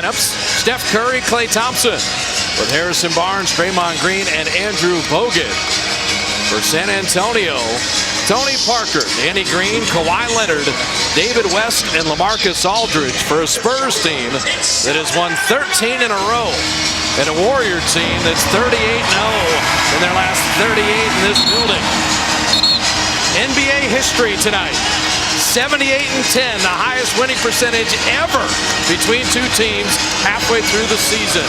lineups. Steph Curry, Klay Thompson, with Harrison Barnes, Draymond Green, and Andrew Bogut. For San Antonio, Tony Parker, Danny Green, Kawhi Leonard, David West, and LaMarcus Aldridge, for a Spurs team that has won 13 in a row, and a Warrior team that's 38-0 in their last 38 in this building. NBA history tonight. 78-10, the highest winning percentage ever between two teams halfway through the season.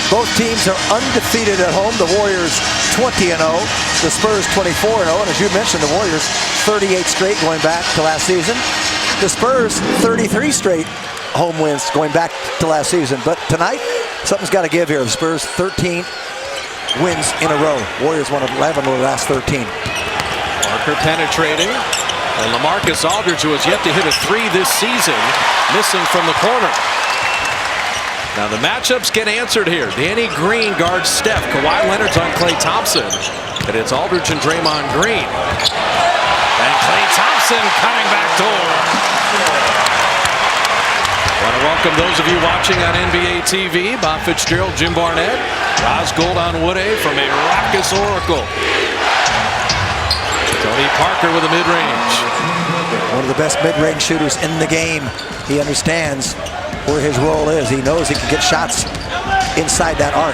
Both teams are undefeated at home. The Warriors 20-0, the Spurs 24-0, and as you mentioned, the Warriors 38 straight going back to last season. The Spurs 33 straight home wins going back to last season. But tonight, something's got to give here. The Spurs 13 wins in a row. Warriors won 11 of the last 13. Parker penetrating, and LaMarcus Aldridge, who has yet to hit a three this season, missing from the corner. Now the matchups get answered here. Danny Green guards Steph. Kawhi Leonard's on Klay Thompson. And it's Aldridge and Draymond Green. And Klay Thompson coming back door. Want to welcome those of you watching on NBA TV. Bob Fitzgerald, Jim Barnett, Roz Gold-on-Woode from a raucous Oracle. Tony Parker with a mid-range. One of the best mid-range shooters in the game. He understands where his role is. He knows he can get shots inside that arc.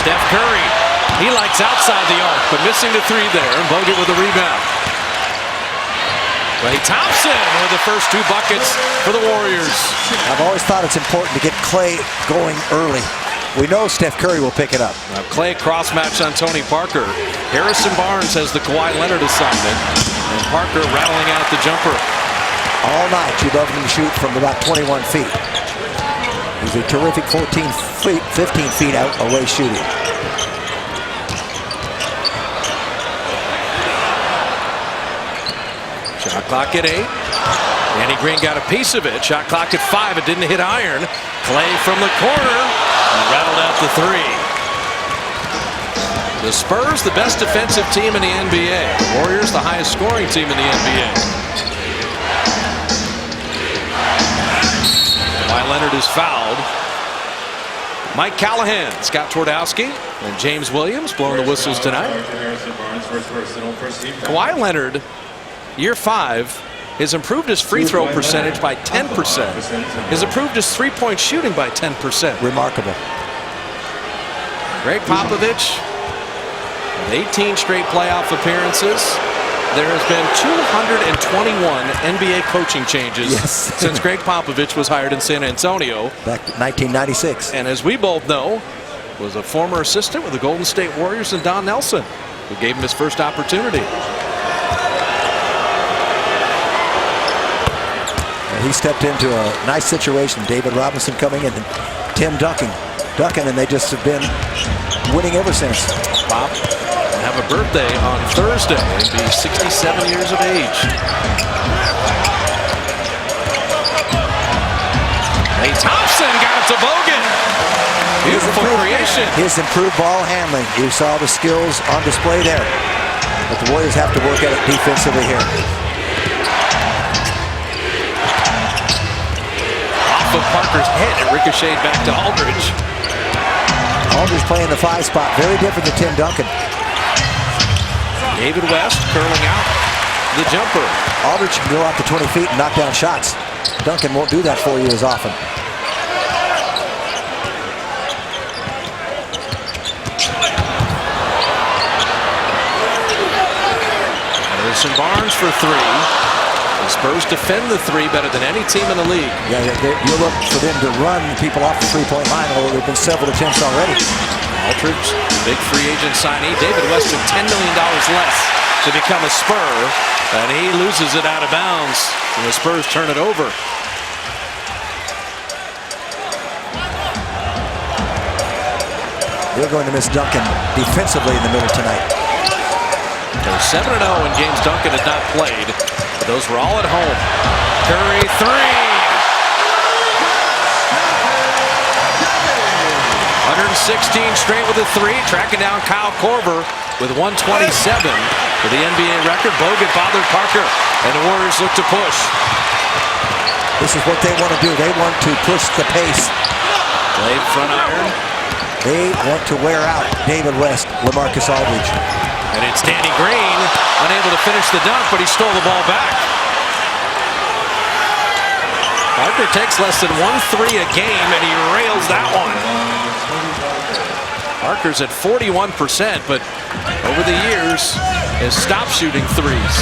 Steph Curry, he likes outside the arc, but missing the three there. And Bogut with the rebound. Klay Thompson with the first two buckets for the Warriors. I've always thought it's important to get Klay going early. We know Steph Curry will pick it up. Now Klay cross-matched on Tony Parker. Harrison Barnes has the Kawhi Leonard assignment. And Parker rattling out the jumper. All night, you'd love him to shoot from about 21 feet. He's a terrific 15 feet out away shooting. Shot clock at 8. Danny Green got a piece of it. Shot clock at 5. It didn't hit iron. Klay from the corner and rattled out the three. The Spurs, the best defensive team in the NBA. The Warriors, the highest scoring team in the NBA. Kawhi Leonard is fouled. Mike Callahan, Scott Twardowski, and James Williams blowing the whistles tonight. Kawhi Leonard, year 5, has improved his free throw percentage by 10%. Has improved his three-point shooting by 10%. Remarkable. Greg Popovich, with 18 straight playoff appearances. There has been 221 NBA coaching changes since Greg Popovich was hired in San Antonio. Back in 1996. And as we both know, was a former assistant with the Golden State Warriors and Don Nelson, who gave him his first opportunity. And he stepped into a nice situation. David Robinson coming in and Tim Duncan, and they just have been winning ever since. Bob have a birthday on Thursday and be 67 years of age. Klay Thompson got it to Bogut. Beautiful creation. His improved ball handling. You saw the skills on display there. But the Warriors have to work at it defensively here. Off of Parker's head, it ricocheted back to Aldridge. Aldridge playing the 5 spot. Very different than Tim Duncan. David West curling out the jumper. Aldridge can go out to 20 feet and knock down shots. Duncan won't do that for you as often. Harrison Barnes for 3. The Spurs defend the 3 better than any team in the league. Yeah, you look for them to run people off the three-point line, although there have been several attempts already. Aldridge, big free agent signee. David West took $10 million less to become a Spur, and he loses it out of bounds, and the Spurs turn it over. They're going to miss Duncan defensively in the middle tonight. They're 7-0 when James Duncan had not played, but those were all at home. Curry 3. 116 straight with a 3, tracking down Kyle Korver with 127 for the NBA record. Bogut bothered Parker, and the Warriors look to push. This is what they want to do. They want to push the pace. Late front iron. They want to wear out David West, LaMarcus Aldridge. And it's Danny Green, unable to finish the dunk, but he stole the ball back. Parker takes less than 1 3 a game, and he rails that one. Parker's at 41%, but over the years has stopped shooting threes.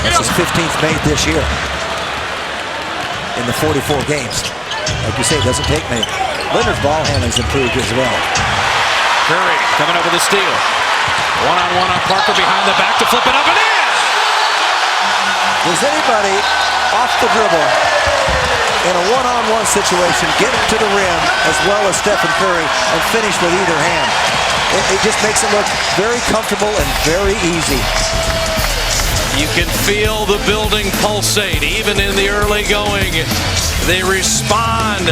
That's his 15th made this year in the 44 games. Like you say, it doesn't take many. Leonard's ball handling's improved as well. Curry coming up with a steal. One-on-one on Parker behind the back to flip it up and in. Does anybody off the dribble in a one-on-one situation get to the rim as well as Stephen Curry and finish with either hand? It just makes it look very comfortable and very easy. You can feel the building pulsate even in the early going. They respond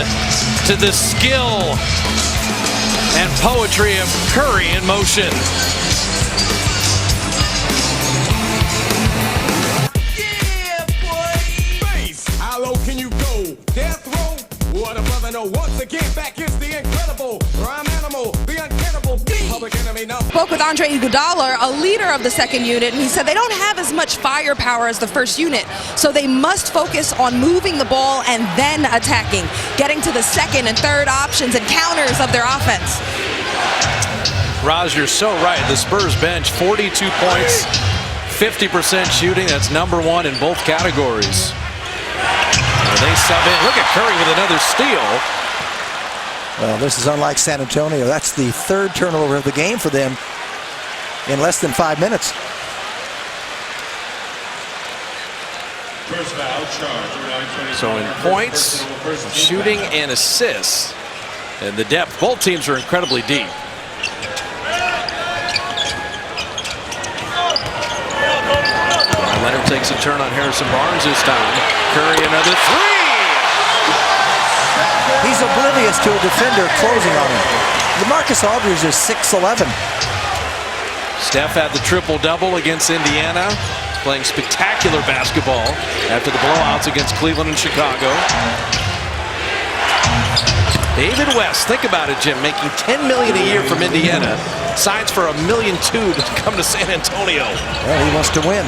to the skill and poetry of Curry in motion. Yeah, boy. Base. How low can you go? Death row? What above and oh, once again, back is the incredible rhyme animal, the uncannibal public enemy now. Spoke with Andre Iguodala, a leader of the second unit, and he said they don't have as much firepower as the first unit, so they must focus on moving the ball and then attacking, getting to the second and third options and counters of their offense. Raj, you're so right. The Spurs bench, 42 points, 50% shooting. That's #1 in both categories. And they sub in. Look at Curry with another steal. Well, this is unlike San Antonio. That's the third turnover of the game for them in less than 5 minutes. First foul charge. So in points, shooting, and assists, and the depth, both teams are incredibly deep. Leonard takes a turn on Harrison Barnes this time. Curry another three. He's oblivious to a defender closing on him. LaMarcus Aldridge is 6'11". Steph had the triple-double against Indiana, playing spectacular basketball after the blowouts against Cleveland and Chicago. David West, think about it, Jim, making $10 million a year from Indiana, signs for $1.2 million to come to San Antonio. Well, he wants to win.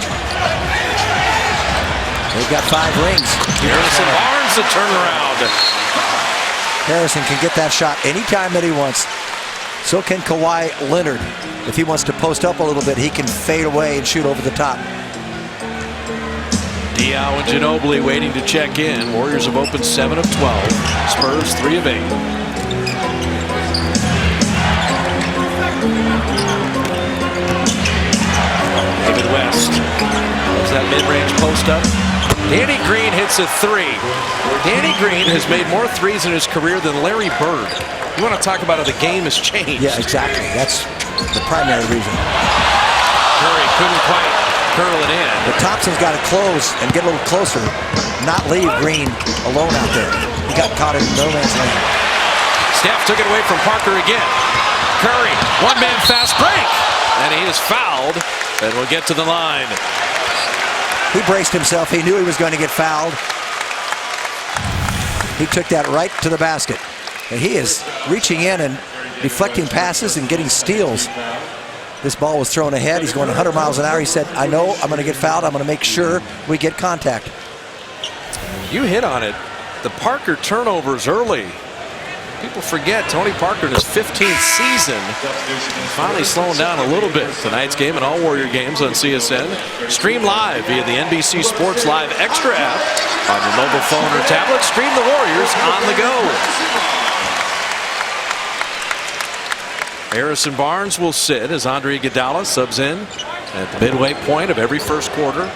They've got 5 rings. Harrison Barnes the turnaround. Harrison can get that shot anytime that he wants. So can Kawhi Leonard. If he wants to post up a little bit, he can fade away and shoot over the top. Diaw and Ginobili waiting to check in. Warriors have opened 7 of 12. Spurs 3 of 8. David West. There's that mid-range post up. Danny Green hits a 3. Danny Green has made more threes in his career than Larry Bird. You want to talk about how the game has changed. Yeah, exactly. That's the primary reason. Curry couldn't quite curl it in. But Thompson's got to close and get a little closer, not leave Green alone out there. He got caught in no man's land. Steph took it away from Parker again. Curry, one-man fast break. And he is fouled and will get to the line. He braced himself. He knew he was going to get fouled. He took that right to the basket. And he is reaching in and deflecting passes and getting steals. This ball was thrown ahead. He's going 100 miles an hour. He said, I know I'm going to get fouled. I'm going to make sure we get contact. You hit on it. The Parker turnovers early. People forget Tony Parker in his 15th season finally slowing down a little bit. Tonight's game and all Warrior games on CSN. Stream live via the NBC Sports Live Extra app on your mobile phone or tablet. Stream the Warriors on the go. Harrison Barnes will sit as Andre Iguodala subs in at the midway point of every first quarter.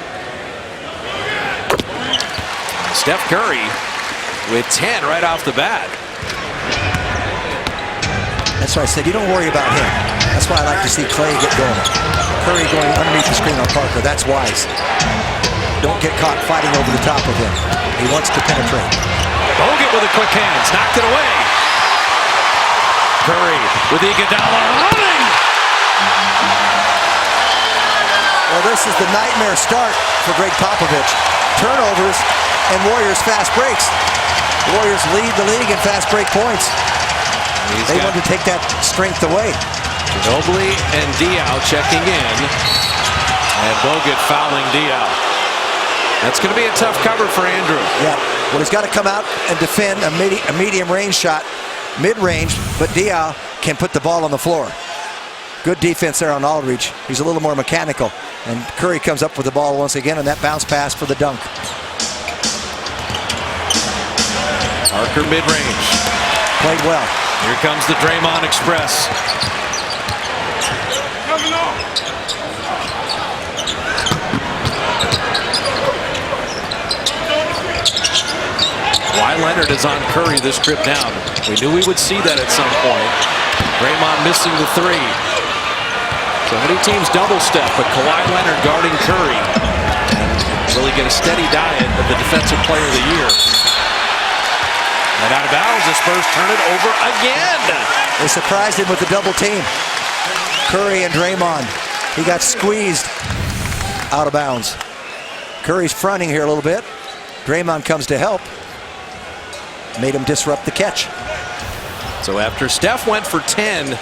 Steph Curry with 10 right off the bat. That's why I said, you don't worry about him. That's why I like to see Clay get going. Curry going underneath the screen on Parker. That's wise. Don't get caught fighting over the top of him. He wants to penetrate. Bogut with a quick hands. Knocked it away. Curry with Iguodala running. Well, this is the nightmare start for Greg Popovich. Turnovers, and Warriors fast breaks. Warriors lead the league in fast break points. They want to take that strength away. Ginobili and Diaw checking in. And Bogut fouling Diaw. That's going to be a tough cover for Andrew. Yeah, well, he's got to come out and defend a medium range shot, mid-range, but Diaw can put the ball on the floor. Good defense there on Aldridge. He's a little more mechanical. And Curry comes up with the ball once again, and that bounce pass for the dunk. Parker mid-range. Played well. Here comes the Draymond Express. Kawhi Leonard is on Curry this trip down. We knew we would see that at some point. Draymond missing the three. So many teams double step, but Kawhi Leonard guarding Curry. Really get a steady diet of the defensive player of the year. And out of bounds, the Spurs turn it over again. They surprised him with the double team. Curry and Draymond. He got squeezed out of bounds. Curry's fronting here a little bit. Draymond comes to help. Made him disrupt the catch. So after Steph went for 10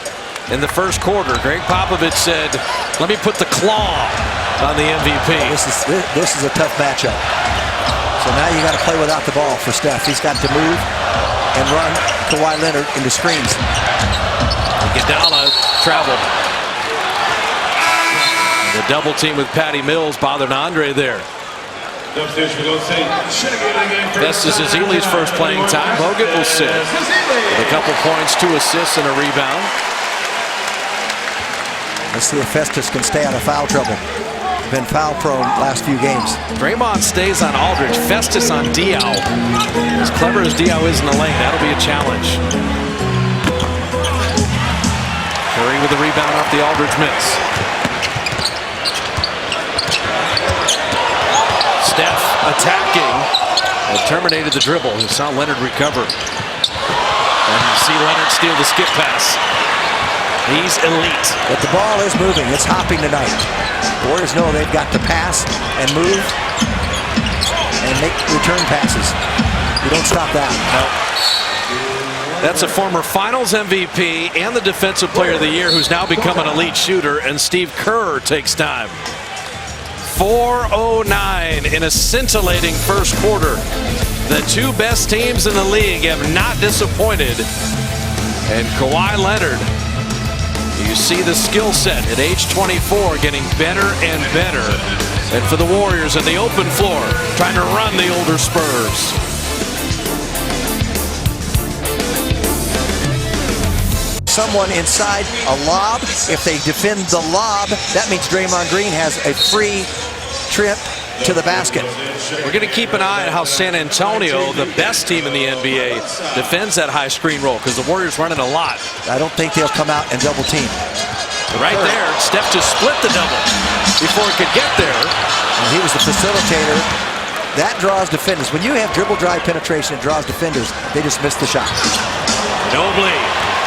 in the first quarter, Greg Popovich said, let me put the claw on the MVP. This is a tough matchup. So now you got to play without the ball for Steph. He's got to move and run Kawhi Leonard into screens. Iguodala traveled. The double team with Patty Mills bothered Andre there. This is Ezeli's first playing time. Bogut will sit with a couple points, 2 assists, and a rebound. Let's see if Festus can stay out of foul trouble. Been foul prone last few games. Draymond stays on Aldridge. Festus on Diaw. As clever as Diaw is in the lane, that'll be a challenge. Curry with the rebound off the Aldridge miss. Steph attacking and terminated the dribble. You saw Leonard recover. And you see Leonard steal the skip pass. He's elite. But the ball is moving. It's hopping tonight. The Warriors know they've got to pass and move and make return passes. You don't stop that. No. That's a former Finals MVP and the Defensive Player of the Year who's now become an elite shooter, and Steve Kerr takes time. 4:09 in a scintillating first quarter. The two best teams in the league have not disappointed. And Kawhi Leonard, you see the skill set at age 24 getting better and better. And for the Warriors in the open floor, trying to run the older Spurs. Someone inside a lob. If they defend the lob, that means Draymond Green has a free trip to the basket. We're going to keep an eye on how San Antonio, the best team in the NBA, defends that high screen roll, because the Warriors running a lot. I don't think they'll come out and double team. Right there, Steph just split the double before it could get there. And he was the facilitator. That draws defenders. When you have dribble drive penetration, it draws defenders. They just missed the shot. Ginobili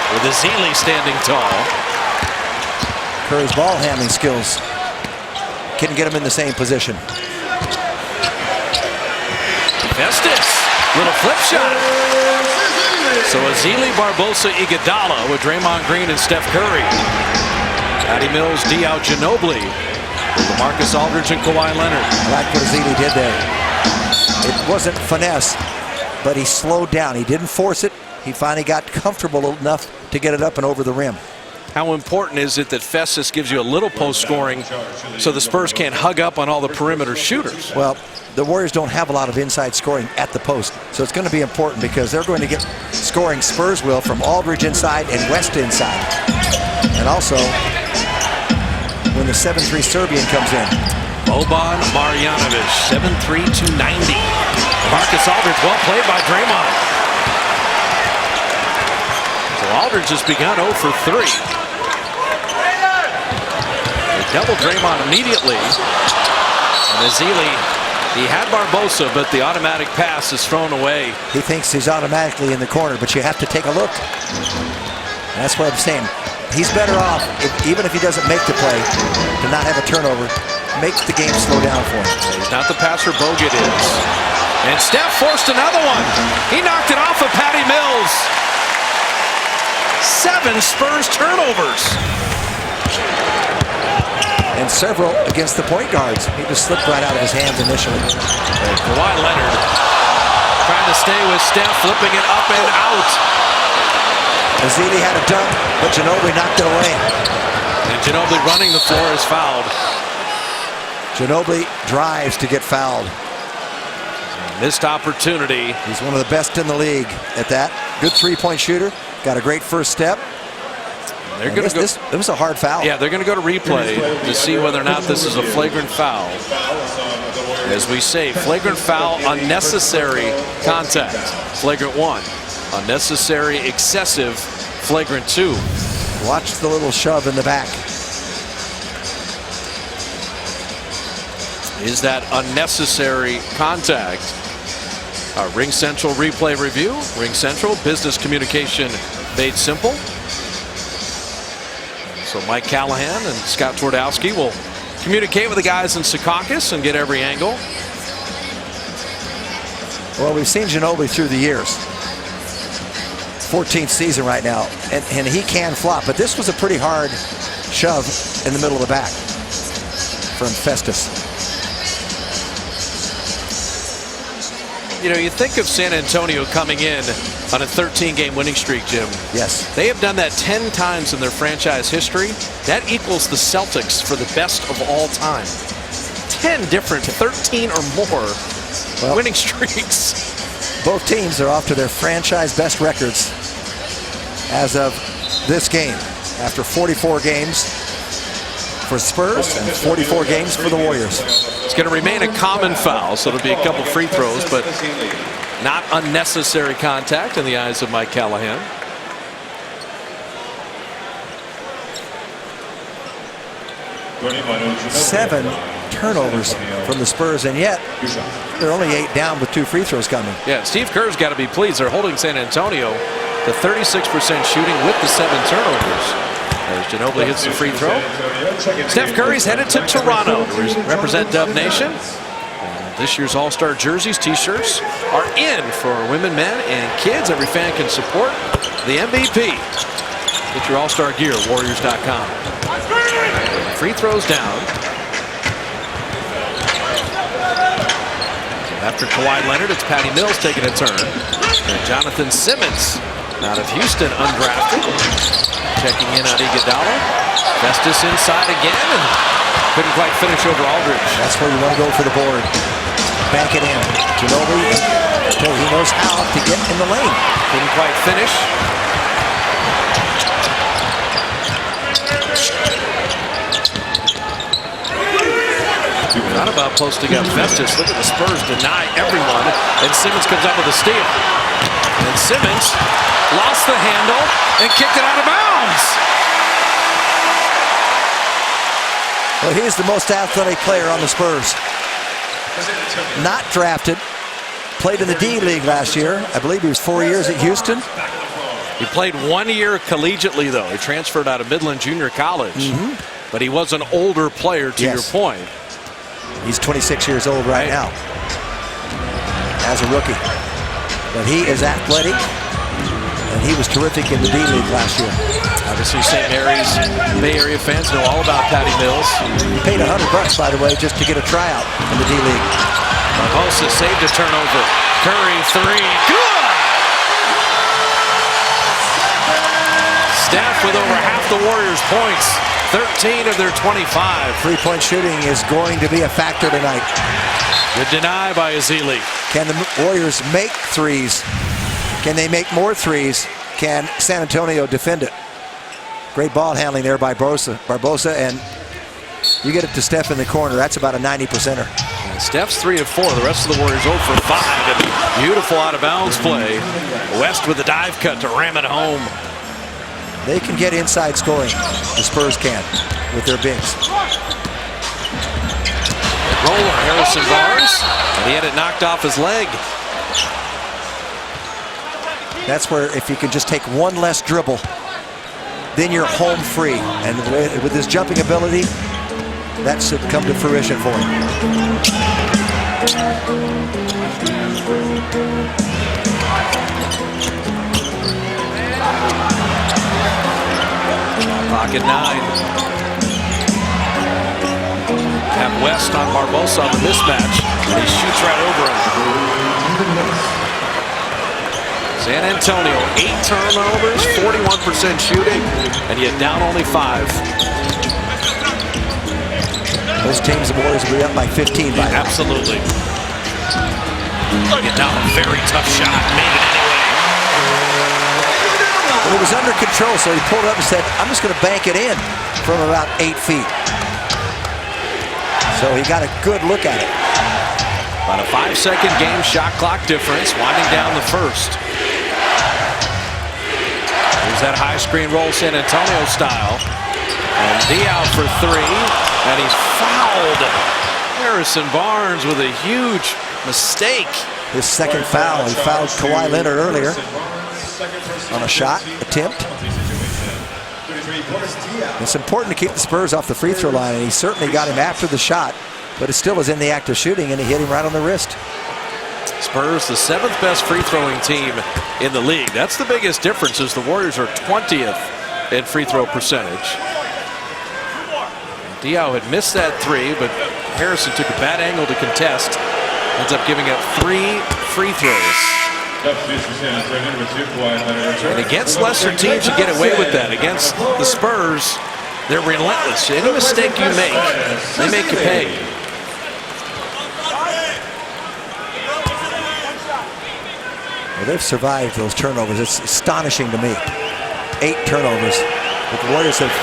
with Ezeli standing tall. Curry's ball handling skills couldn't get him in the same position. Festus, little flip shot. So Ezeli, Barbosa, Iguodala with Draymond Green and Steph Curry. Patty Mills, Diaw, Ginobili with LaMarcus Aldridge and Kawhi Leonard. I like what Ezeli did there. It wasn't finesse, but he slowed down. He didn't force it. He finally got comfortable enough to get it up and over the rim. How important is it that Festus gives you a little post scoring so the Spurs can't hug up on all the perimeter shooters? Well, the Warriors don't have a lot of inside scoring at the post, so it's going to be important because they're going to get scoring, Spurs will, from Aldridge inside and West inside. And also, when the 7-3 Serbian comes in. Boban Marjanovic, 7'3", 290. Marcus Aldridge, well played by Draymond. So Aldridge has begun 0 for 3. They double Draymond immediately. And Ezeli, he had Barbosa, but the automatic pass is thrown away. He thinks he's automatically in the corner, but you have to take a look. And that's what I'm saying. He's better off, even if he doesn't make the play, to not have a turnover. Make the game slow down for him. He's not the passer Bogut is. And Steph forced another one. He knocked it off of Patty Mills. 7 Spurs turnovers. And several against the point guards. He just slipped right out of his hands initially. And Kawhi Leonard trying to stay with Steph, flipping it up and out. Ezeli had a dunk, but Ginobili knocked it away. And Ginobili running the floor is fouled. Ginobili drives to get fouled. Missed opportunity. He's one of the best in the league at that. Good three-point shooter. Got a great first step. They're going to go. It was a hard foul. Yeah, they're going to go to replay to see whether or not this is a flagrant foul. As we say, flagrant foul, unnecessary contact. Flagrant 1. Unnecessary, excessive, flagrant 2. Watch the little shove in the back. Is that unnecessary contact? Ring Central replay review. Ring Central, business communication made simple. So Mike Callahan and Scott Twardowski will communicate with the guys in Secaucus and get every angle. Well, we've seen Ginobili through the years. 14th season right now, and he can flop, but this was a pretty hard shove in the middle of the back from Festus. You know, you think of San Antonio coming in on a 13-game winning streak, Jim. Yes. They have done that 10 times in their franchise history. That equals the Celtics for the best of all time. 10 different 13 or more winning streaks. Both teams are off to their franchise best records as of this game. After 44 games for Spurs and 44 games for the Warriors. It's going to remain a common foul, so it'll be a couple free throws, but not unnecessary contact in the eyes of Mike Callahan. Seven turnovers from the Spurs, and yet they're only 8 down with 2 free throws coming. Yeah, Steve Kerr's got to be pleased. They're holding San Antonio to 36% shooting with the 7 turnovers. As Ginobili hits the free throw. Steph Curry's headed to Toronto to represent Dub Nation. This year's All-Star jerseys, t-shirts are in for women, men, and kids. Every fan can support the MVP. Get your All-Star gear at Warriors.com. Free throws down. After Kawhi Leonard, it's Patty Mills taking a turn. And Jonathan Simmons out of Houston, undrafted. Checking in on Iguodala. Festus inside again and couldn't quite finish over Aldridge. That's where you want to go for the board. Bank it in. Ginobili, he knows how to get in the lane. Couldn't quite finish. Not about posting up Festus. Look at the Spurs deny everyone. And Simmons comes up with a steal. And Simmons lost the handle and kicked it out of bounds. Well, he's the most athletic player on the Spurs. Not drafted. Played in the D League last year. I believe he was 4 years at Houston. He played 1 year collegiately, though. He transferred out of Midland Junior College. But he was an older player, to your point. He's 26 years old right now as a rookie. But he is athletic, and he was terrific in the D League last year. Obviously, St. Mary's Bay Area fans know all about Patty Mills. He paid $100, by the way, just to get a tryout in the D League. Barbosa saved a turnover. Curry, 3. Good! Steph with over half the Warriors' points. 13 of their 25. Three-point shooting is going to be a factor tonight. Good deny by Ezeli. Can the Warriors make threes? Can they make more threes? Can San Antonio defend it? Great ball handling there by Barbosa, and you get it to Steph in the corner. That's about a 90%er. And Steph's 3 of 4. The rest of the Warriors 0 for 5. And beautiful out-of-bounds play. West with the dive cut to ram it home. They can get inside scoring. The Spurs can with their bigs. Roller, Harrison Barnes, and he had it knocked off his leg. That's where if you can just take one less dribble, then you're home free. And with his jumping ability, that should come to fruition for him. Clock at 9. Have West on Barbosa on the mismatch. And he shoots right over him. San Antonio, 8 turnovers, 41% shooting, and yet down only 5. Those teams, the Warriors, will be up by 15 by now. Absolutely. Get down a very tough shot, made it anyway. But it was under control, so he pulled up and said, I'm just going to bank it in from about 8 feet. So he got a good look at it. About a 5-second game shot clock difference, winding down the first. Here's that high screen roll, San Antonio style. And Diaw for 3, and he's fouled. Harrison Barnes with a huge mistake. His second foul. He fouled Kawhi Leonard earlier on a shot attempt. It's important to keep the Spurs off the free throw line, and he certainly got him after the shot, but it still was in the act of shooting, and he hit him right on the wrist. Spurs, the 7th best free throwing team in the league. That's the biggest difference, is the Warriors are 20th in free throw percentage. Diaw had missed that 3, but Harrison took a bad angle to contest. Ends up giving up 3 free throws. And against lesser teams, you get away with that. Against the Spurs, they're relentless. Any mistake you make, they make you pay. Well, they've survived those turnovers. It's astonishing to me. 8 turnovers. But the Warriors have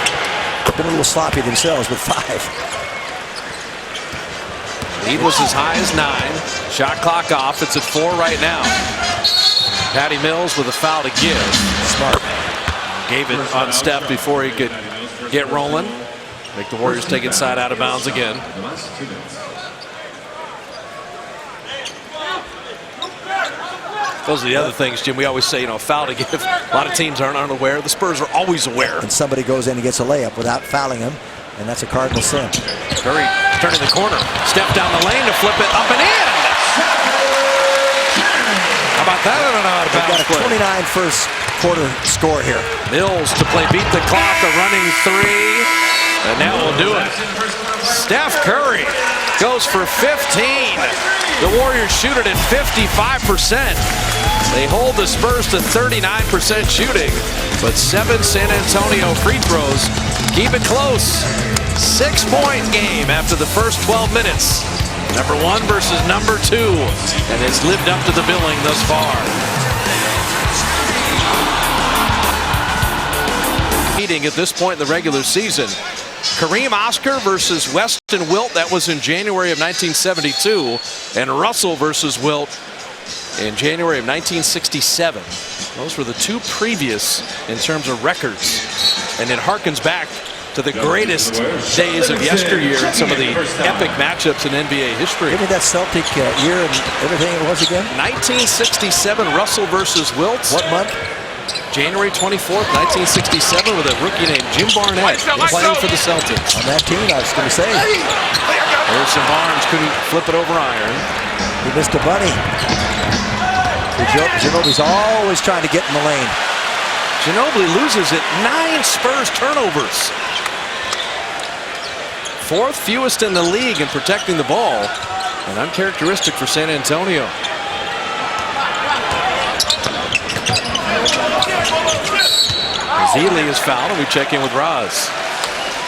been a little sloppy themselves with 5. Lead was as high as 9. Shot clock off. It's at 4 right now. Patty Mills with a foul to give. Smart. Gave it on Steph before he could get rolling. Make the Warriors take inside out of bounds again. Those are the other things, Jim. We always say, you know, foul to give. A lot of teams aren't aware. The Spurs are always aware. And somebody goes in and gets a layup without fouling him, and that's a Cardinal sin. Curry turning the corner. Step down the lane to flip it up and in. How about that on an out of They've got bounds a 29 first quarter score here. Mills to play beat the clock, a running 3, and now we'll do it. Steph Curry goes for 15. The Warriors shoot it at 55%. They hold the Spurs to 39% shooting, but 7 San Antonio free throws keep it close. 6-point game after the first 12 minutes. Number 1 versus number 2, and it's lived up to the billing thus far. Meeting at this point in the regular season. Kareem Oscar versus Weston Wilt, that was in January of 1972, and Russell versus Wilt in January of 1967. Those were the 2 previous in terms of records, and it harkens back to the greatest days of yesteryear and some of the epic matchups in NBA history. Give me that Celtic year and everything it was again. 1967, Russell versus Wilt. What month? January 24th, 1967, with a rookie named Jim Barnett playing for the Celtics. On that team, I was going to say. Harrison Barnes couldn't flip it over iron. He missed a bunny. Ginobili's always trying to get in the lane. Ginobili loses it. 9 Spurs turnovers. 4th fewest in the league in protecting the ball, and uncharacteristic for San Antonio. Zealy is fouled, and we check in with Roz.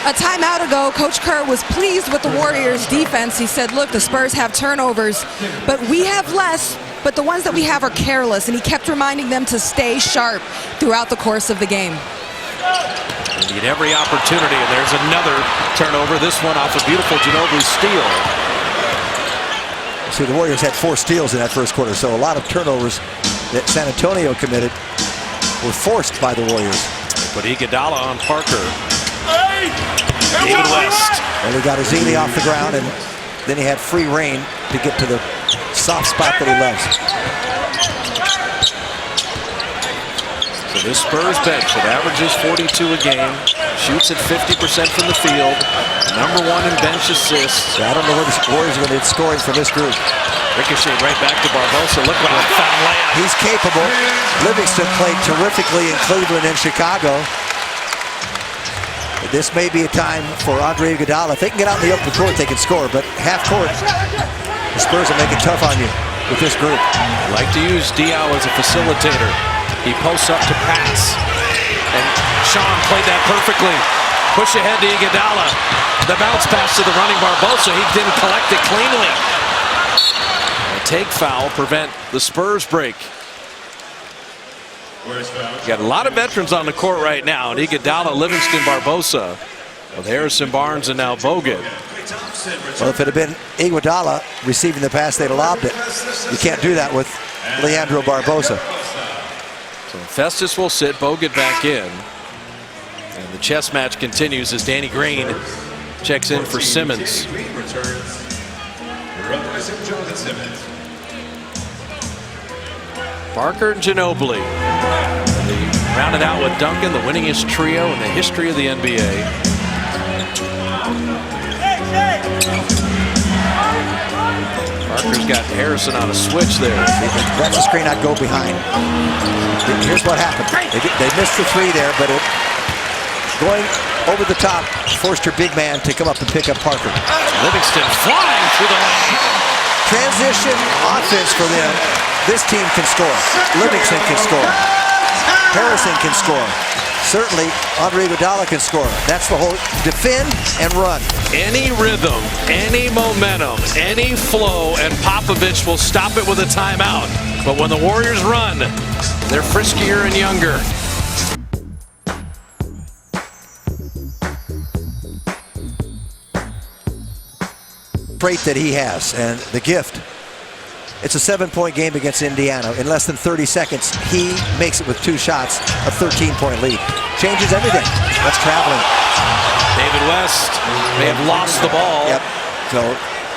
A timeout ago, Coach Kerr was pleased with the Warriors' defense. He said, look, the Spurs have turnovers, but we have less, but the ones that we have are careless, and he kept reminding them to stay sharp throughout the course of the game. They need every opportunity, and there's another turnover, this one off a beautiful Ginobili steal. See, the Warriors had 4 steals in that first quarter, so a lot of turnovers that San Antonio committed were forced by the Warriors. But Iguodala on Parker. David West. And he got Zealy off the ground, and then he had free reign to get to the soft spot that he loves. So this Spurs bench that averages 42 a game, shoots at 50% from the field, number 1 in bench assists. Yeah, I don't know where the Warriors are going to get scoring from this group. Ricochet right back to Barbosa. Look what a foul layup. He's capable. Livingston played terrifically in Cleveland and Chicago. This may be a time for Andre Iguodala. If they can get out in the open court, they can score. But half court, the Spurs will make it tough on you with this group. I like to use Diaw as a facilitator. He posts up to pass. And Sean played that perfectly. Push ahead to Iguodala. The bounce pass to the running Barbosa. He didn't collect it cleanly. A take foul prevent the Spurs break. Got a lot of veterans on the court right now. And Iguodala, Livingston, Barbosa. With Harrison Barnes and now Bogut. Well, if it had been Iguodala receiving the pass, they'd have lobbed it. You can't do that with Leandro Barbosa. So Festus will sit, Bogut back in. And the chess match continues as Danny Green checks in for Simmons. Parker and Ginobili. They rounded out with Duncan, the winningest trio in the history of the NBA. Parker's got Harrison on a switch there. That's a screen I'd go behind. Here's what happened. They missed the three there, but going over the top forced your big man to come up and pick up Parker. Livingston flying through the lane. Transition offense for them. This team can score. Livingston can score. Harrison can score. Certainly, Andre Iguodala can score. That's the whole defend and run. Any rhythm, any momentum, any flow, and Popovich will stop it with a timeout. But when the Warriors run, they're friskier and younger. Trait that he has and the gift. It's a 7-point game against Indiana. In less than 30 seconds, he makes it with 2 shots, a 13-point lead. Changes everything. That's traveling. David West may have lost the ball. Yep. So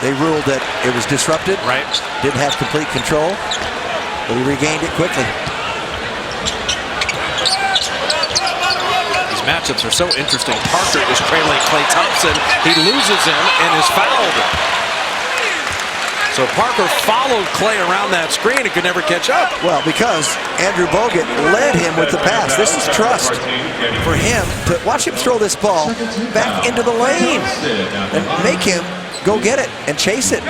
they ruled that it was disrupted. Right. Didn't have complete control, but he regained it quickly. These matchups are so interesting. Parker is trailing Klay Thompson. He loses him and is fouled. So Parker followed Klay around that screen and could never catch up. Well, because Andrew Bogut led him with the pass. This is trust for him to watch him throw this ball back into the lane and make him go get it and chase it.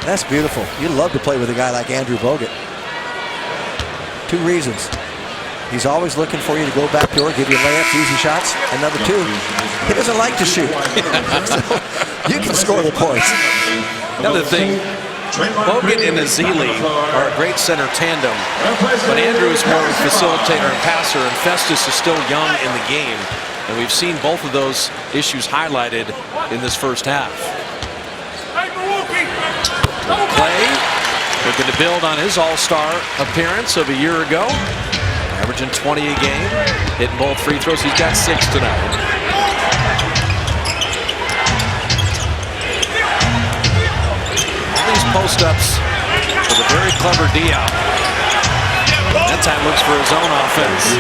That's beautiful. You love to play with a guy like Andrew Bogut. 2 reasons. He's always looking for you to go back door, give you layups, easy shots. And number 2, he doesn't like to shoot. So you can score the points. Another thing, Bogut and Azili are a great center tandem, but Andrew is more of a facilitator and passer, and Festus is still young in the game. And we've seen both of those issues highlighted in this first half. Klay looking to build on his all-star appearance of a year ago, averaging 20 a game, hitting both free throws. He's got 6 tonight. Post-ups with a very clever Diaw. That time looks for his own offense.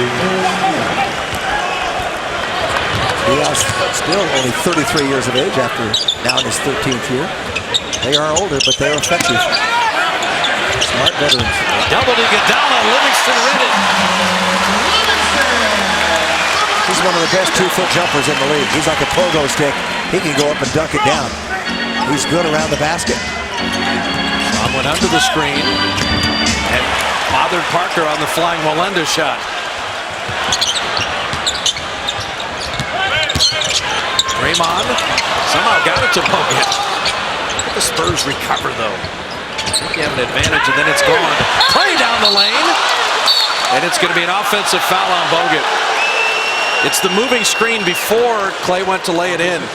Diaw's still only 33 years of age after now in his 13th year. They are older, but they're effective. Smart veterans. Double to Iguodala, Livingston read it. He's one of the best 2-foot jumpers in the league. He's like a pogo stick. He can go up and dunk it down. He's good around the basket. Sean went under the screen and bothered Parker on the flying Melendez shot. Draymond somehow got it to Bogut. The Spurs recover though. You have an advantage and then it's gone. Klay down the lane. And it's going to be an offensive foul on Bogut. It's the moving screen before Klay went to lay it in.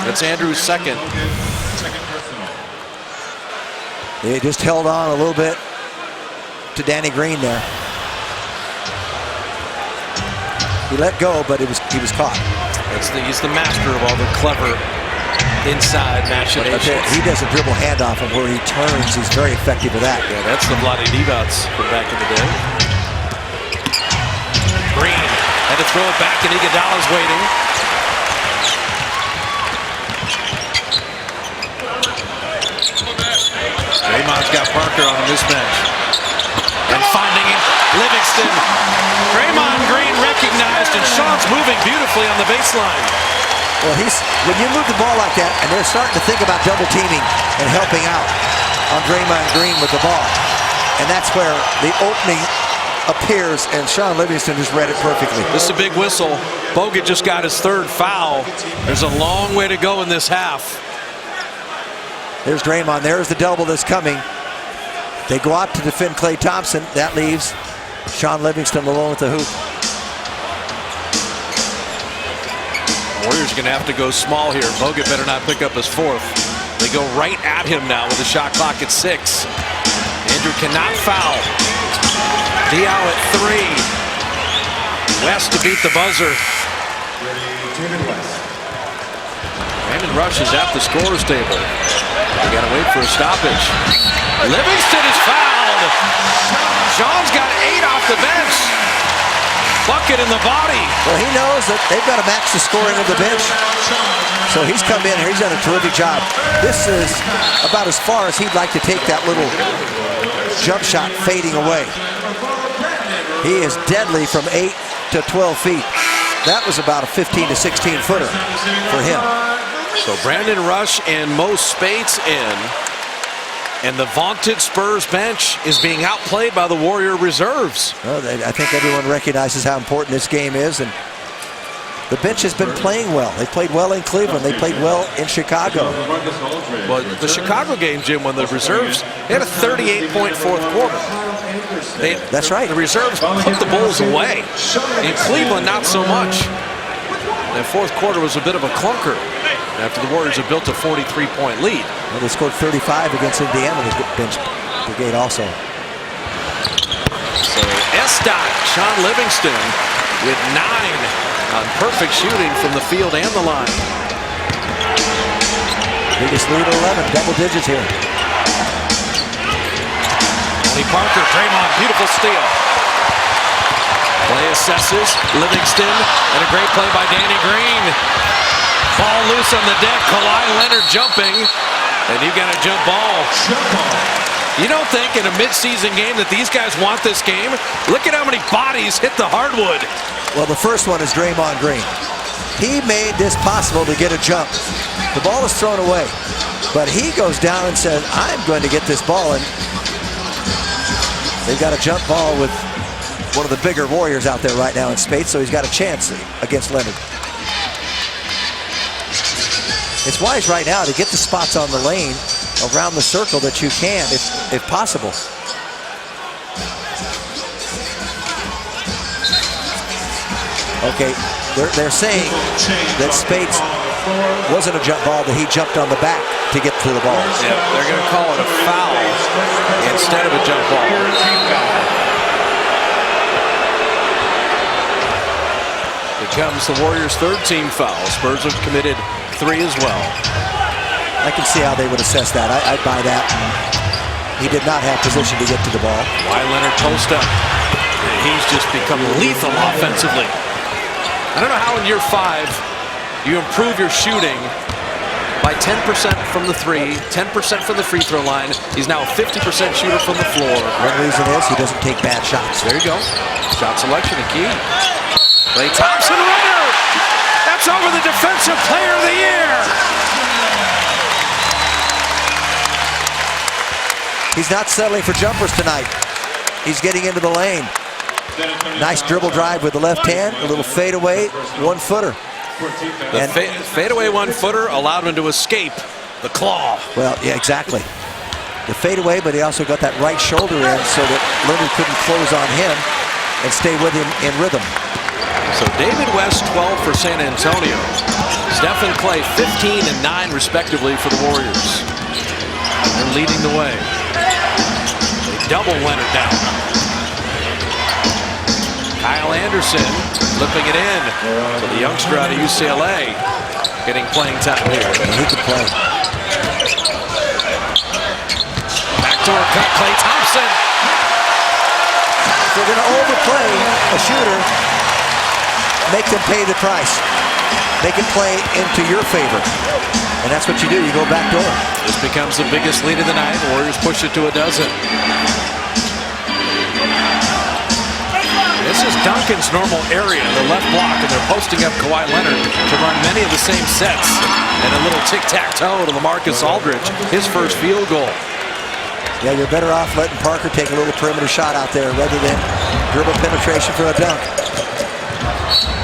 That's Andrew's second. They just held on a little bit to Danny Green there. He let go, but he was caught. He's the master of all the clever inside machinations. He does a dribble handoff, and where he turns, he's very effective with that. Yeah, that's the Vlade Divac from back in the day. Green had to throw it back, and Iguodala's waiting. Sean's got Parker on a mismatch. And finding it, Livingston. Draymond Green recognized, and Sean's moving beautifully on the baseline. Well, when you move the ball like that, and they're starting to think about double teaming and helping out on Draymond Green with the ball. And that's where the opening appears, and Sean Livingston just read it perfectly. This is a big whistle. Bogut just got his third foul. There's a long way to go in this half. There's Draymond. There's the double that's coming. They go out to defend Klay Thompson. That leaves Sean Livingston alone with the hoop. Warriors are going to have to go small here. Bogut better not pick up his fourth. They go right at him now with the shot clock at 6. Andrew cannot foul. Diaw at 3. West to beat the buzzer. Brandon Rush is at the scorer's table. They got to wait for a stoppage. Livingston is fouled. Sean's got 8 off the bench. Bucket in the body. Well, he knows that they've got to match the scoring of the bench. So he's come in here. He's done a terrific job. This is about as far as he'd like to take that little jump shot fading away. He is deadly from 8 to 12 feet. That was about a 15 to 16 footer for him. So Brandon Rush and Mo Spates in. And the vaunted Spurs bench is being outplayed by the Warrior reserves. Well, I think everyone recognizes how important this game is, and the bench has been playing well. They played well in Cleveland. They played well in Chicago. Well, the Chicago game, Jim, when the reserves, they had a 38-point fourth quarter. That's right. The reserves put the Bulls away. In Cleveland, not so much. The fourth quarter was a bit of a clunker after the Warriors had built a 43-point lead. Well, they scored 35 against Indiana, the bench brigade also. So S-Dot, Sean Livingston with 9 on perfect shooting from the field and the line. Biggest lead 11, double digits here. Tony Parker, Draymond, beautiful steal. Play assesses, Livingston, and a great play by Danny Green. Ball loose on the deck, Kawhi Leonard jumping, and you got a jump ball. You don't think in a midseason game that these guys want this game? Look at how many bodies hit the hardwood. Well, the first one is Draymond Green. He made this possible to get a jump. The ball is thrown away, but he goes down and says, I'm going to get this ball, and they've got a jump ball with one of the bigger Warriors out there right now in Spates, so he's got a chance against Leonard. It's wise right now to get the spots on the lane around the circle that you can, if possible. Okay, they're saying that Spates wasn't a jump ball, that he jumped on the back to get to the ball. Yeah, they're going to call it a foul instead of a jump ball. Becomes the Warriors' third team foul. Spurs have committed 3 as well. I can see how they would assess that. I'd buy that. He did not have position to get to the ball. Why Leonard post up? He's just become lethal offensively. I don't know how in year 5 you improve your shooting by 10% from the 3, 10% from the free throw line. He's now a 50% shooter from the floor. One reason is he doesn't take bad shots. There you go. Shot selection, a key. Klay Thompson runner. That's over the Defensive Player of the Year. He's not settling for jumpers tonight. He's getting into the lane. Nice dribble drive with the left hand, a little fadeaway, 1-footer. The fadeaway 1-footer allowed him to escape the claw. Well, yeah, exactly. The fadeaway, but he also got that right shoulder in so that Leonard couldn't close on him and stay with him in rhythm. So David West 12 for San Antonio. Steph and Klay 15 and 9 respectively for the Warriors. They're leading the way. They double Leonard down. Kyle Anderson flipping it in for the youngster out of UCLA, getting playing time here. He can play. Backdoor cut, Klay Thompson. If they're going to overplay a shooter, make them pay the price. Make it play into your favor. And that's what you do. You go back door. This becomes the biggest lead of the night. Warriors push it to a dozen. This is Duncan's normal area, the left block, and they're posting up Kawhi Leonard to run many of the same sets. And a little tic-tac-toe to LaMarcus Aldridge, his first field goal. Yeah, you're better off letting Parker take a little perimeter shot out there rather than dribble penetration for a dunk.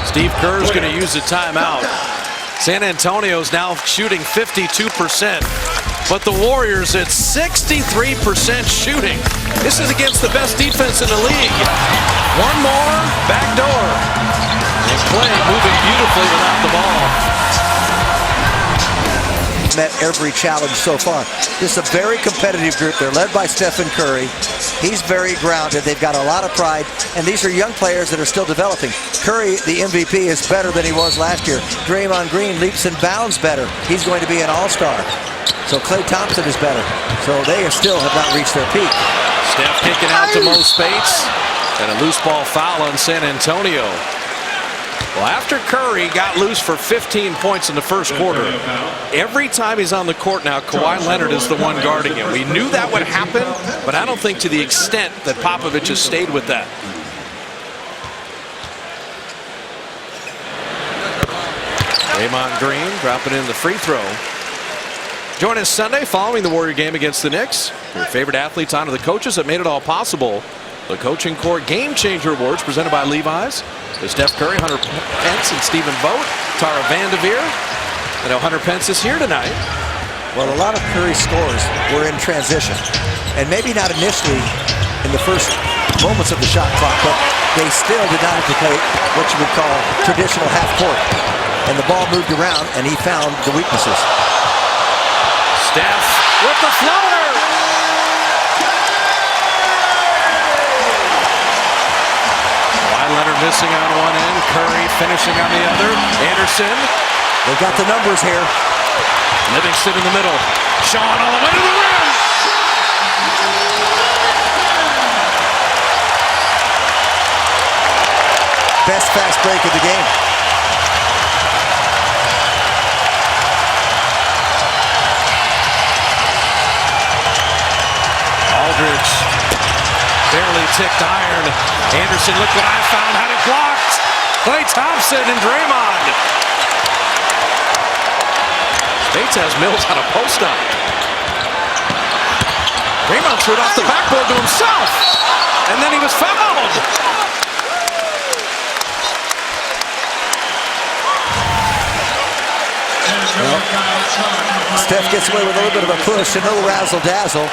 Steve Kerr's going to use a timeout. San Antonio's now shooting 52%, but the Warriors at 63% shooting. This is against the best defense in the league. One more, back door. And Clay moving beautifully without the ball. Met every challenge so far. This is a very competitive group. They're led by Stephen Curry. He's very grounded. They've got a lot of pride, and these are young players that are still developing. Curry, the MVP, is better than he was last year. Draymond Green leaps and bounds better. He's going to be an all-star. So Klay Thompson is better. So they still have not reached their peak. Steph kicking out to Mo Spates, and a loose ball foul on San Antonio. Well, after Curry got loose for 15 points in the first quarter, every time he's on the court now, Kawhi Leonard is the one guarding him. We knew that would happen, but I don't think to the extent that Popovich has stayed with that. Draymond Green dropping in the free throw. Join us Sunday following the Warrior game against the Knicks. Your favorite athletes honor the coaches that made it all possible. The Coaching Core Game Changer Awards presented by Levi's. There's Steph Curry, Hunter Pence, and Stephen Vogt, Tara Vanderveer. I know Hunter Pence is here tonight. Well, a lot of Curry's scores were in transition. And maybe not initially in the first moments of the shot clock, but they still did not have to play what you would call traditional half court. And the ball moved around, and he found the weaknesses. Steph with the floater. Leonard missing on one end, Curry finishing on the other. Anderson. They've got the numbers here. Livingston in the middle. Sean all the way to the rim. Best fast break of the game. Aldridge. Barely ticked iron. Anderson, look what I found, had it blocked. Klay Thompson and Draymond. Spates has Mills on a post up. Draymond threw it off the backboard to himself. And then he was fouled. Well, Steph gets away with a little bit of a push and a little razzle-dazzle.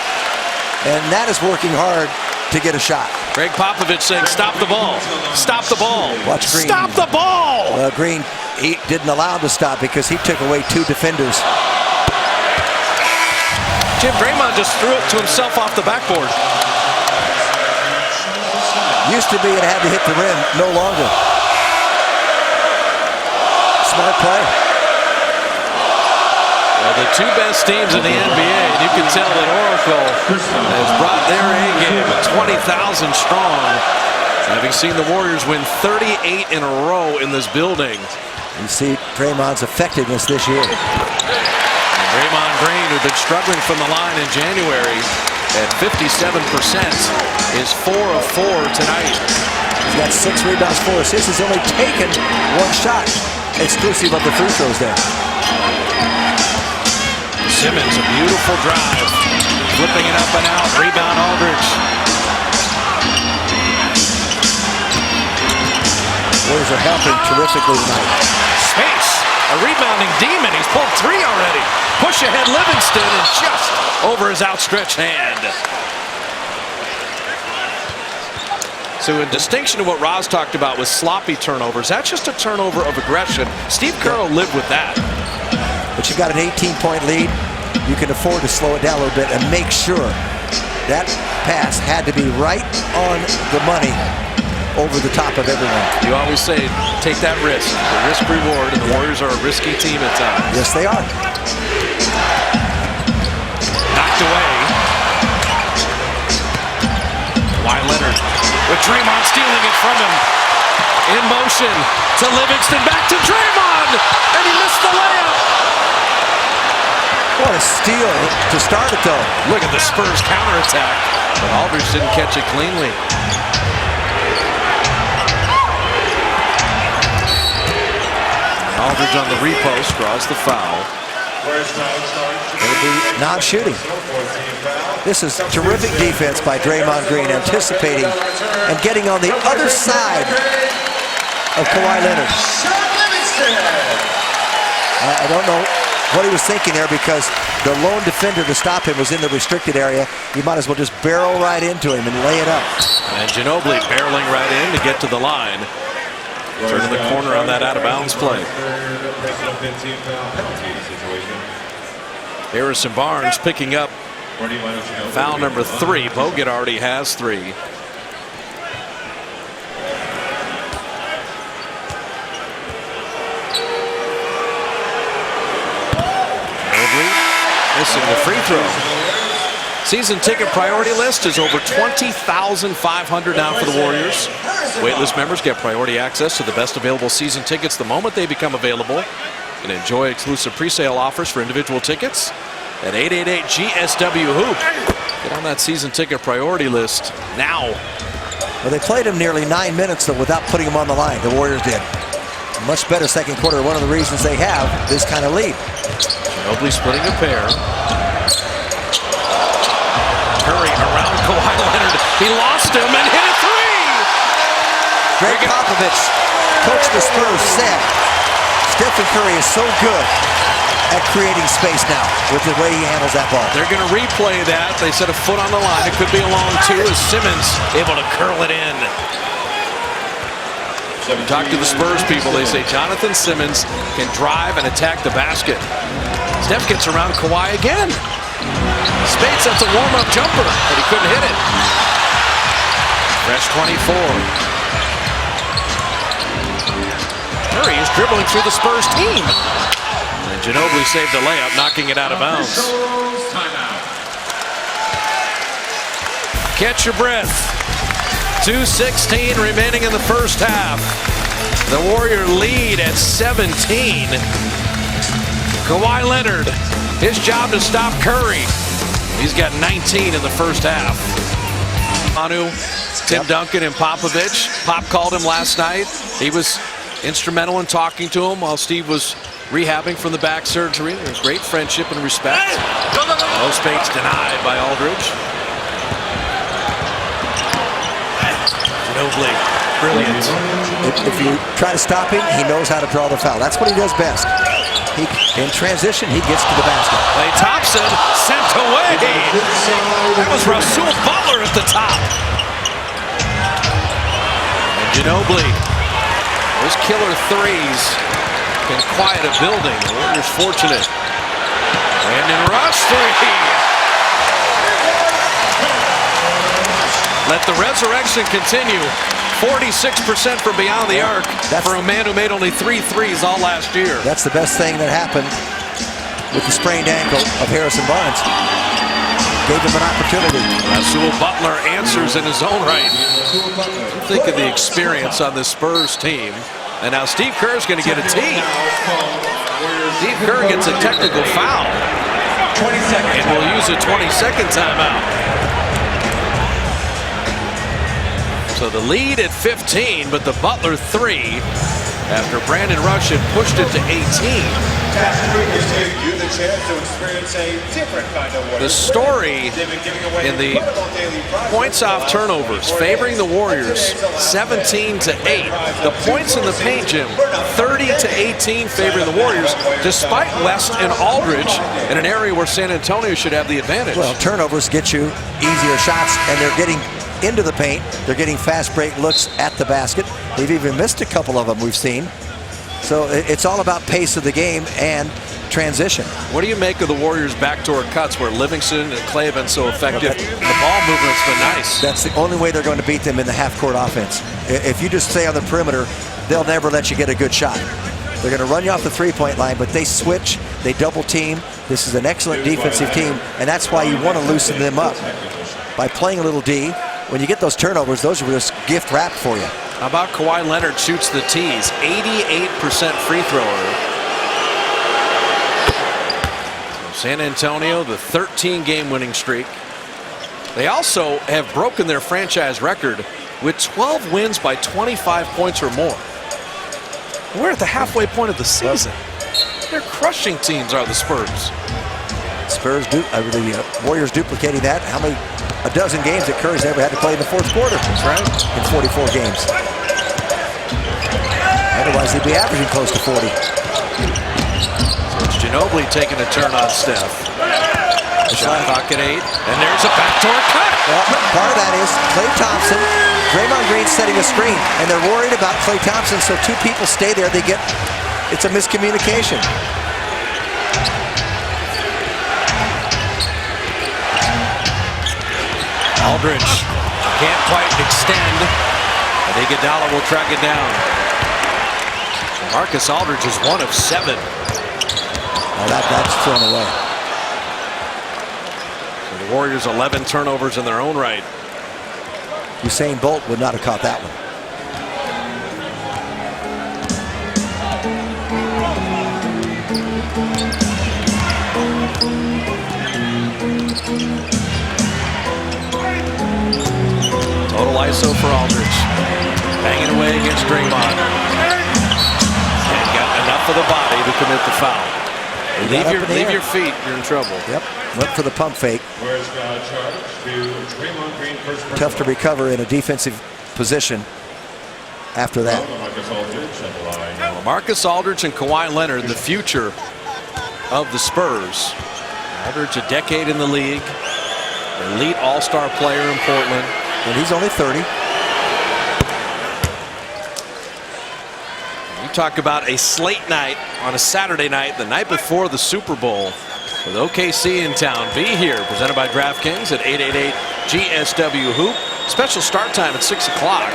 And that is working hard to get a shot. Greg Popovich saying, stop the ball. Stop the ball. Watch Green. Stop the ball. Green, he didn't allow him to stop because he took away two defenders. Jim Draymond just threw it to himself off the backboard. Used to be it had to hit the rim, no longer. Smart play. Well, the two best teams in the NBA, and you can tell that Oracle has brought their A game at 20,000 strong. Having seen the Warriors win 38 in a row in this building. You see Draymond's effectiveness this year. And Draymond Green, who'd been struggling from the line in January at 57%, is 4 of 4 tonight. He's got 6 rebounds, 4 assists. He's only taken 1 shot, exclusive of the free throws there. Simmons, a beautiful drive. Flipping it up and out. Rebound Aldridge. Warriors are helping terrifically tonight. Space, a rebounding demon. He's pulled 3 already. Push ahead Livingston and just over his outstretched hand. So in distinction to what Roz talked about with sloppy turnovers, that's just a turnover of aggression. Steve Kerr will live with that. But you've got an 18-point lead. You can afford to slow it down a little bit and make sure that pass had to be right on the money over the top of everyone. You always say, take that risk. The risk reward, and the Warriors are a risky team at times. Yes, they are. Knocked away. Kawhi Leonard with Draymond stealing it from him. In motion to Livingston, back to Draymond, and he missed the layup. What a steal to start it, though. Look at the Spurs counterattack, but Aldridge didn't catch it cleanly. Aldridge on the repost draws the foul. It'll be non-shooting. This is terrific defense by Draymond Green, anticipating and getting on the other side of Kawhi Leonard. I don't know what he was thinking there, because the lone defender to stop him was in the restricted area. You might as well just barrel right into him and lay it up. And Ginobili barreling right in to get to the line. Turning the corner on that out-of-bounds play. Harrison Barnes picking up foul number 3. Bogut already has 3. Missing the free throw. Season ticket priority list is over 20,500 now for the Warriors. Waitlist members get priority access to the best available season tickets the moment they become available. You can enjoy exclusive pre-sale offers for individual tickets at 888 GSW Hoop. Get on that season ticket priority list now. Well, they played him nearly 9 minutes, though, without putting him on the line. The Warriors did. A much better second quarter. One of the reasons they have this kind of lead. Ginobili splitting a pair. Curry around Kawhi Leonard. He lost him and hit a 3! Greg Popovich, coach of the Spurs, said Stephen Curry is so good at creating space now with the way he handles that ball. They're going to replay that. They said a foot on the line. It could be a long 2 as Simmons able to curl it in. Talk to the Spurs people. They say Jonathan Simmons can drive and attack the basket. Steph gets around Kawhi again. Spade sets a warm-up jumper, but he couldn't hit it. Fresh 24. Curry is dribbling through the Spurs team. And Ginobili saved a layup, knocking it out of bounds. Catch your breath. 2:16 remaining in the first half. The Warrior lead at 17. Kawhi Leonard, his job to stop Curry. He's got 19 in the first half. Manu, Tim Duncan, and Popovich. Pop called him last night. He was instrumental in talking to him while Steve was rehabbing from the back surgery. There's great friendship and respect. No space denied by Aldridge. Ginobili, brilliant. If you try to stop him, he knows how to draw the foul. That's what he does best. In transition, he gets to the basket. Klay Thompson sent away. That was Rasul Butler at the top. And Ginobili, those killer threes can quiet a building. The Warriors fortunate. Brandon Rush 3. Let the resurrection continue. 46% from beyond the arc for a man who made only 3 threes all last year. That's the best thing that happened with the sprained ankle of Harrison Barnes. Gave him an opportunity. Rasul Butler answers in his own right. Think of the experience on this Spurs team. And now Steve Kerr's going to get a tee. Steve Kerr gets a technical foul. And will use a 20-second timeout. So the lead at 15, but the Butler 3 after Brandon Rush had pushed it to 18. The story in the points off turnovers favoring the Warriors 17-8. The points in the paint, Jim, 30-18 favoring the Warriors, despite West and Aldridge in an area where San Antonio should have the advantage. Well, turnovers get you easier shots, and they're getting into the paint. They're getting fast break looks at the basket. They've even missed a couple of them we've seen. So it's all about pace of the game and transition. What do you make of the Warriors' backdoor cuts where Livingston and Klay have been so effective? The ball movement's been nice. That's the only way they're going to beat them in the half-court offense. If you just stay on the perimeter, they'll never let you get a good shot. They're going to run you off the three-point line, but they switch, they double team. This is an excellent defensive team, and that's why you want to loosen them up. By playing a little D, when you get those turnovers, those are just gift wrapped for you. How about Kawhi Leonard shoots the tees, 88% free thrower. San Antonio, the 13-game winning streak. They also have broken their franchise record with 12 wins by 25 points or more. We're at the halfway point of the season. They're crushing teams, are the Spurs. The Warriors duplicating that. How many? A dozen games that Curry's ever had to play in the fourth quarter. That's right. In 44 games. Otherwise, they'd be averaging close to 40. So it's Ginobili taking a turn on Steph. Shot clock at 8, and there's a backdoor cut. Well, part of that is Klay Thompson, Draymond Green setting a screen, and they're worried about Klay Thompson, so two people stay there. It's a miscommunication. Aldridge can't quite extend. I think Iguodala will track it down. Marcus Aldridge is 1 of 7. Oh, that's thrown away. So the Warriors 11 turnovers in their own right. Usain Bolt would not have caught that one. Total ISO for Aldridge. Banging away against Draymond. And got enough of the body to commit the foul. Leave your feet, you're in trouble. Yep, went for the pump fake. Where's foul charge to Draymond Green, first personal. Tough to recover in a defensive position after that. Marcus Aldridge on the line. Well, Marcus Aldridge and Kawhi Leonard, the future of the Spurs. Aldridge a decade in the league. Elite all-star player in Portland. And he's only 30. You talk about a slate night on a Saturday night, the night before the Super Bowl, with OKC in town. Be here, presented by DraftKings at 888 GSW Hoop. Special start time at 6 o'clock.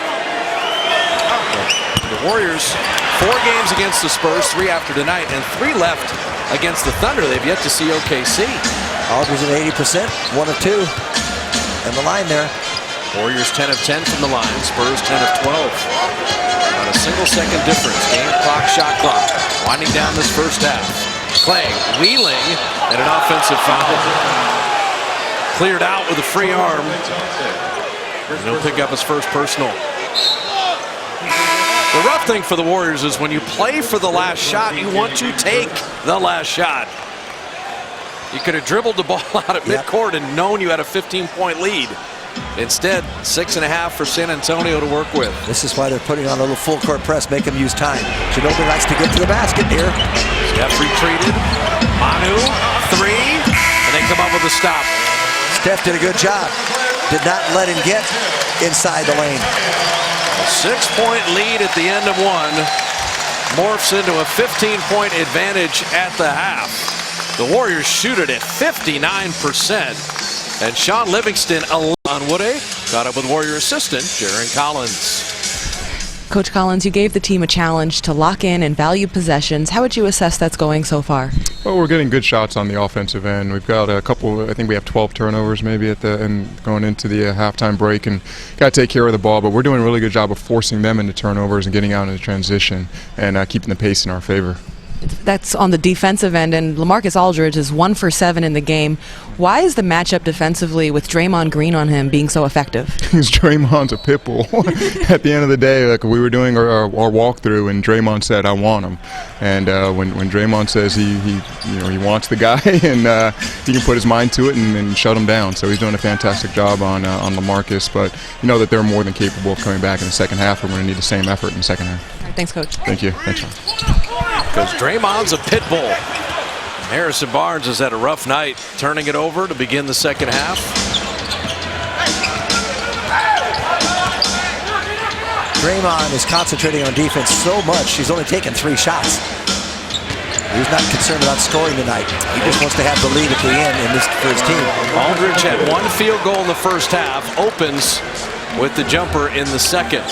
The Warriors, 4 games against the Spurs, 3 after tonight, and 3 left against the Thunder. They've yet to see OKC. Aldridge at 80%, 1 of 2. And the line there. Warriors 10 of 10 from the line. Spurs 10 of 12. Not a single second difference. Game clock, shot clock. Winding down this first half. Klay wheeling and an offensive foul. Cleared out with a free arm. And he'll pick up his first personal. The rough thing for the Warriors is when you play for the last shot, you want to take the last shot. You could have dribbled the ball out at midcourt and known you had a 15-point lead. Instead, 6.5 for San Antonio to work with. This is why they're putting on a little full court press, make them use time. Ginobili likes to get to the basket here. Steph retreated. Manu, 3, and they come up with a stop. Steph did a good job. Did not let him get inside the lane. A 6-point lead at the end of 1 morphs into a 15-point advantage at the half. The Warriors shoot it at 59%. And Sean Livingston on Wood A caught up with Warrior assistant Jaron Collins. Coach Collins, you gave the team a challenge to lock in and value possessions. How would you assess that's going so far? Well, we're getting good shots on the offensive end. We've got a couple, I think we have 12 turnovers maybe at the end going into the halftime break, and got to take care of the ball, but we're doing a really good job of forcing them into turnovers and getting out into transition and keeping the pace in our favor. That's on the defensive end, and LaMarcus Aldridge is 1 for 7 in the game. Why is the matchup defensively with Draymond Green on him being so effective? Because Draymond's a pit bull. At the end of the day, like we were doing our walkthrough, and Draymond said, "I want him." And when Draymond says he wants the guy, and he can put his mind to it and shut him down. So he's doing a fantastic job on LaMarcus. But you know that they're more than capable of coming back in the second half. We're going to need the same effort in the second half. Right, thanks, Coach. Thank you. Thanks, Sean. Because Draymond's a pit bull. Harrison Barnes has had a rough night, turning it over to begin the second half. Draymond is concentrating on defense so much, he's only taken 3 shots. He's not concerned about scoring tonight. He just wants to have the lead at the end for his team. Aldridge had 1 field goal in the first half, opens with the jumper in the second.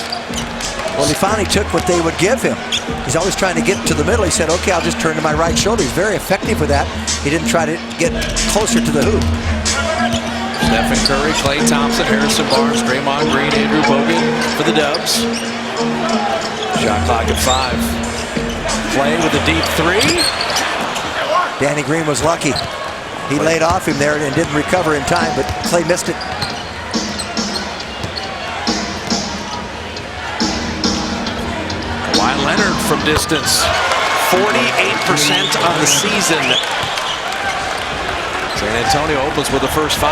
Well, he finally took what they would give him. He's always trying to get to the middle. He said, okay, I'll just turn to my right shoulder. He's very effective with that. He didn't try to get closer to the hoop. Stephen Curry, Klay Thompson, Harrison Barnes, Draymond Green, Andrew Bogut for the Dubs. Shot clock at 5. Klay with a deep 3. Danny Green was lucky. He laid off him there and didn't recover in time, but Clay missed it. Kawhi Leonard from distance, 48% on the season. San Antonio opens with the first 5.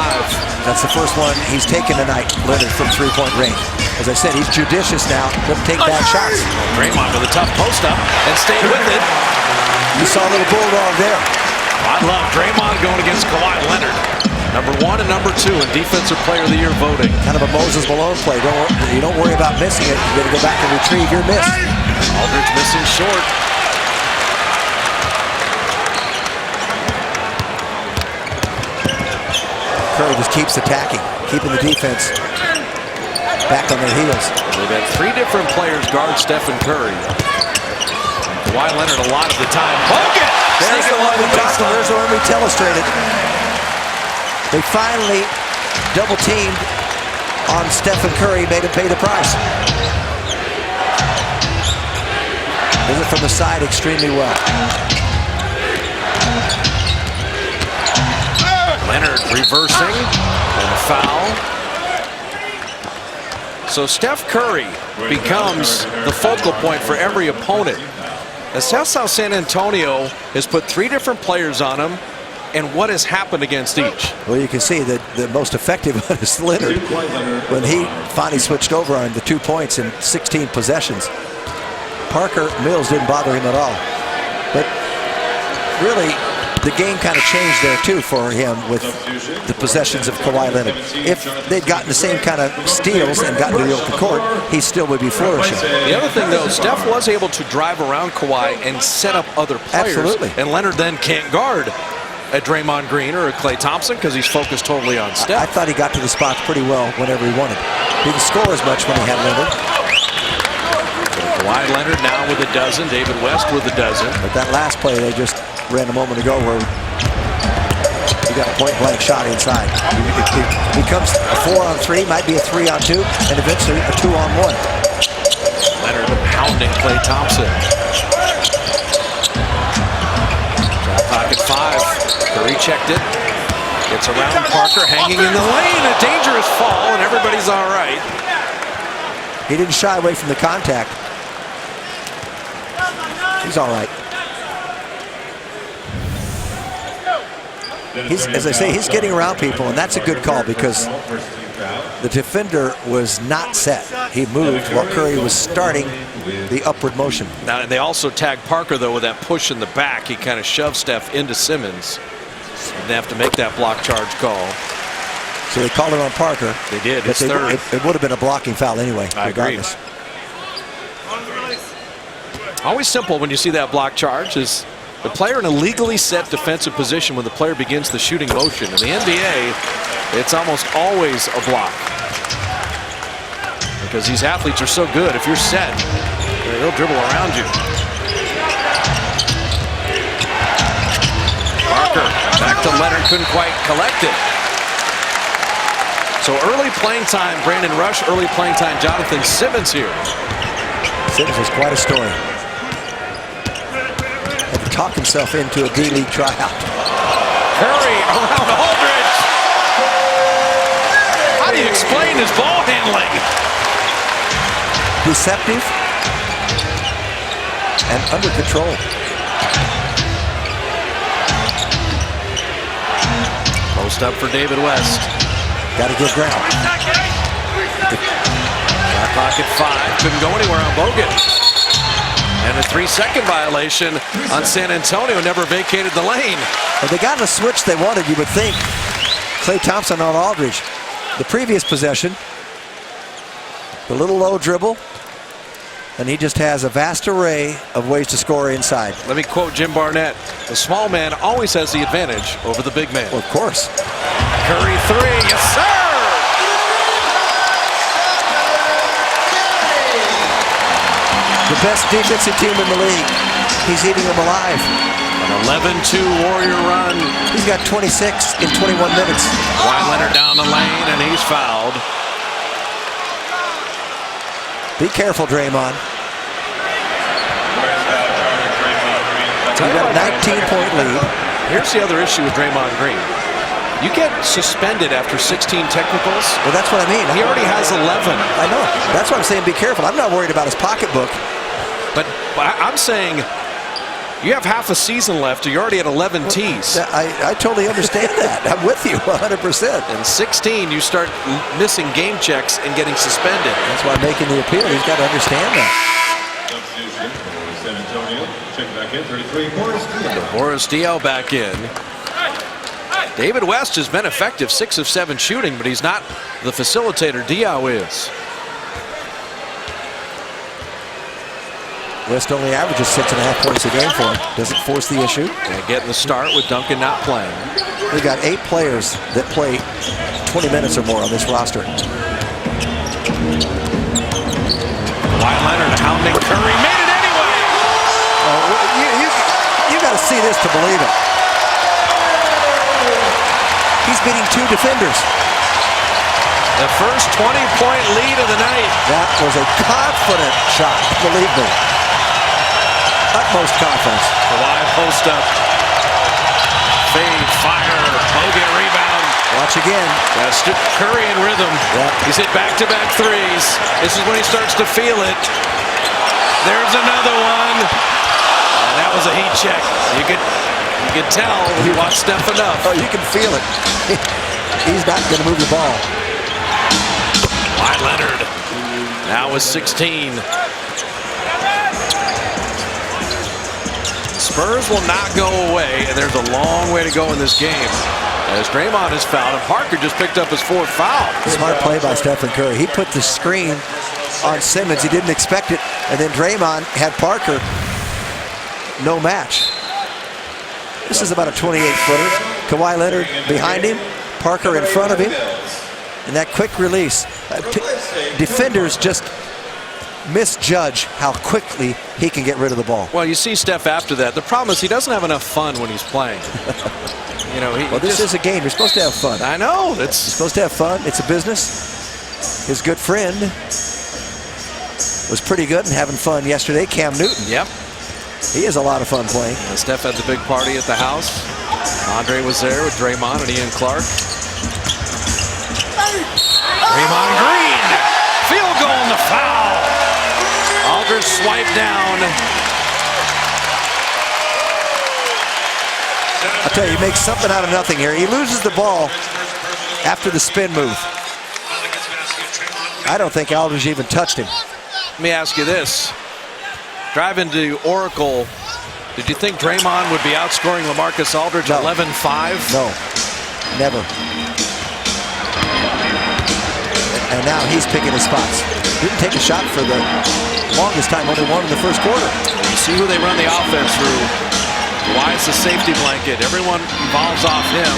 That's the first one he's taken tonight, Leonard, from three-point range. As I said, he's judicious now. Doesn't take bad shots. Draymond with a tough post-up and stayed with it. You saw a little bulldog there. I love Draymond going against Kawhi Leonard. Number 1 and number 2 in Defensive Player of the Year voting. Kind of a Moses Malone play. You don't worry about missing it. You got to go back and retrieve your miss. Aldridge missing short. Curry just keeps attacking, keeping the defense back on their heels. They've had 3 different players guard Stephen Curry. Kawhi Leonard a lot of the time. Bogut! There's the one we talked about. There's the one we illustrated. They finally double-teamed on Stephen Curry, made him pay the price. Does it from the side extremely well. Leonard reversing and a foul. So Steph Curry becomes the focal point for every opponent. That's how San Antonio has put 3 different players on him, and what has happened against each. Well, you can see that the most effective one is Leonard. When he finally switched over on the 2 points in 16 possessions, Parker Mills didn't bother him at all. But really, the game kind of changed there too for him with the possessions of Kawhi Leonard. If they'd gotten the same kind of steals and gotten to the open court, he still would be flourishing. The other thing though, Steph was able to drive around Kawhi and set up other players. Absolutely. And Leonard then can't guard at Draymond Green or at Klay Thompson because he's focused totally on Steph. I thought he got to the spots pretty well whenever he wanted. Didn't score as much when he had Leonard. Kawhi Leonard now with a dozen, David West with a dozen. But that last play they just ran a moment ago where he got a point-blank shot inside. It becomes a 4-on-3, might be a 3-on-2, and eventually a 2-on-1. Leonard pounding Klay Thompson. Shot pocket 5. Curry checked it. Gets around Parker, hanging in the lane. A dangerous fall, and everybody's all right. He didn't shy away from the contact. He's all right. As I say, he's getting around people, and that's a good call because the defender was not set. He moved while Curry was starting the upward motion. Now, and they also tagged Parker, though, with that push in the back. He kind of shoved Steph into Simmons. And they have to make that block charge call. So they called it on Parker. They did. But His third. It would have been a blocking foul anyway. I regardless. agree. Always simple when you see that block charge is the player in a legally set defensive position when the player begins the shooting motion. In the NBA, it's almost always a block. Because these athletes are so good. If you're set, they'll dribble around you. Parker back to Leonard, couldn't quite collect it. So early playing time, Brandon Rush, early playing time, Jonathan Simmons here. Simmons was quite a story. Had to talk himself into a D-League tryout. Curry around Aldridge. How do you explain his ball handling? Deceptive and under control. Post up for David West. Got to give ground. Shot pocket 5. Couldn't go anywhere on Bogut. And a 3-second violation on San Antonio. Never vacated the lane. If they got the switch they wanted, you would think. Klay Thompson on Aldridge. The previous possession, the little low dribble, and he just has a vast array of ways to score inside. Let me quote Jim Barnett. The small man always has the advantage over the big man. Well, of course. Curry 3, yes sir! The best defensive team in the league. He's eating them alive. An 11-2 Warrior run. He's got 26 in 21 minutes. Kawhi Leonard down the lane, and he's fouled. Be careful, Draymond. He got a 19-point lead. Here's the other issue with Draymond Green. You get suspended after 16 technicals. Well, that's what I mean. He already has 11. I know. That's why I'm saying be careful. I'm not worried about his pocketbook. But I'm saying you have half a season left. You're already at 11 tees. I totally understand that. I'm with you 100%. In 16, you start missing game checks and getting suspended. That's why I'm making the appeal. He's got to understand that. San Antonio, check back in, 33, Boris Diaw back in. David West has been effective, 6 of 7 shooting, but he's not the facilitator. Diaw is. West only averages 6.5 points a game for him. Doesn't force the issue. And getting the start with Duncan not playing. We've got 8 players that play 20 minutes or more on this roster. Leonard hounding Curry, made it anyway. You got to see this to believe it. He's beating 2 defenders. The first 20-point lead of the night. That was a confident shot, believe me. Utmost confidence. Kawhi post up. Fade, fire, Bogut rebound. Watch again. Curry in rhythm. Yep. He's hit back-to-back threes. This is when he starts to feel it. There's another one. And that was a heat check. You could tell when you watch Steph enough. Oh, you can feel it. He's not going to move the ball. Leonard now with 16. Spurs will not go away, and there's a long way to go in this game. As Draymond is fouled, and Parker just picked up his 4th foul. Smart play by Stephen Curry. He put the screen on Simmons. He didn't expect it, and then Draymond had Parker no match. This is about a 28-footer. Kawhi Leonard behind him, Parker in front of him. And that quick release, defenders just misjudge how quickly he can get rid of the ball. Well, you see Steph after that. The problem is he doesn't have enough fun when he's playing. You know, well, this is a game. You're supposed to have fun. I know. You're supposed to have fun. It's a business. His good friend was pretty good and having fun yesterday, Cam Newton. Yep. He has a lot of fun playing. And Steph had the big party at the house. Andre was there with Draymond and Ian Clark. Draymond Green, field goal and the foul. Aldridge swipe down. I'll tell you, he makes something out of nothing here. He loses the ball after the spin move. I don't think Aldridge even touched him. Let me ask you this. Driving to Oracle, did you think Draymond would be outscoring LaMarcus Aldridge 11-5? No, never. And now he's picking his spots. Didn't take a shot for the longest time, only one in the first quarter. You see who they run the offense through. Why is the safety blanket? Everyone evolves off him.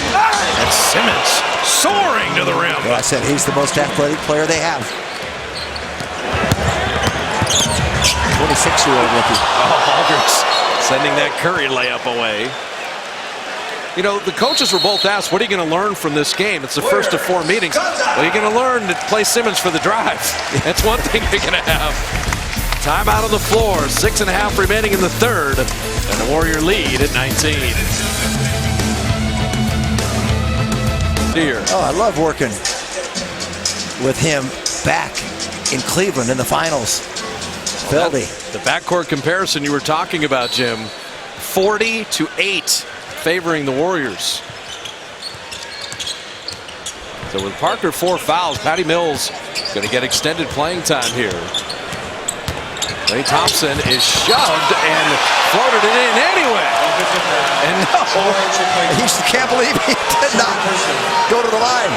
And Simmons soaring to the rim. Well, I said he's the most athletic player they have. 26-year-old rookie. Oh, Aldridge sending that Curry layup away. You know, the coaches were both asked, what are you going to learn from this game? It's the first of 4 meetings. Well, you're going to learn to play Simmons for the drive. That's one thing you're going to have. Timeout on the floor, 6.5 remaining in the third, and the Warrior lead at 19. Dear. Oh, I love working with him back in Cleveland in the finals. Feldy. The backcourt comparison you were talking about, Jim, 40-8. Favoring the Warriors. So with Parker 4 fouls, Patty Mills going to get extended playing time here. Klay Thompson is shoved and floated it in anyway. And no. He just can't believe he did not go to the line.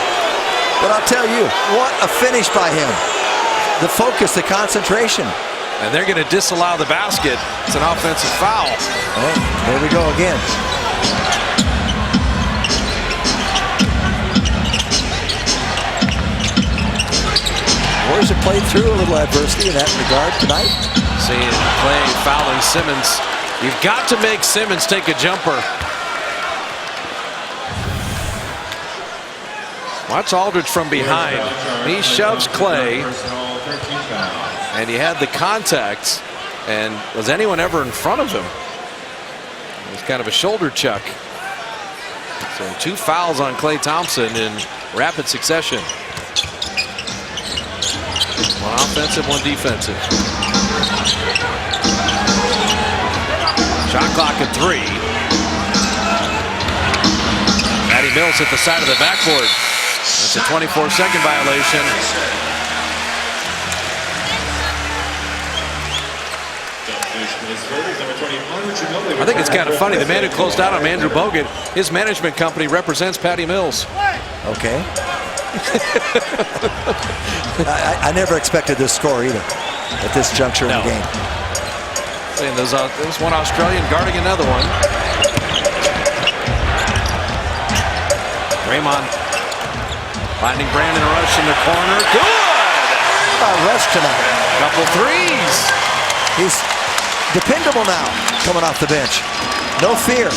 But I'll tell you, what a finish by him. The focus, the concentration. And they're going to disallow the basket. It's an offensive foul. Oh, there we go again. Warriors have played through a little adversity in that regard tonight. Seeing Klay fouling Simmons. You've got to make Simmons take a jumper. Watch Aldridge from behind. He shoves Klay. And he had the contact. And was anyone ever in front of him? It was kind of a shoulder chuck. So 2 fouls on Klay Thompson in rapid succession. 1 offensive, 1 defensive. Shot clock at 3. Patty Mills hit the side of the backboard. That's a 24-second violation. I think it's kind of funny. The man who closed out on Andrew Bogut, his management company represents Patty Mills. Okay. I never expected this score either at this juncture in the game. And there's one Australian guarding another one. Draymond finding Brandon Rush in the corner. Good! Rush tonight. Couple threes. He's dependable now coming off the bench. No fear.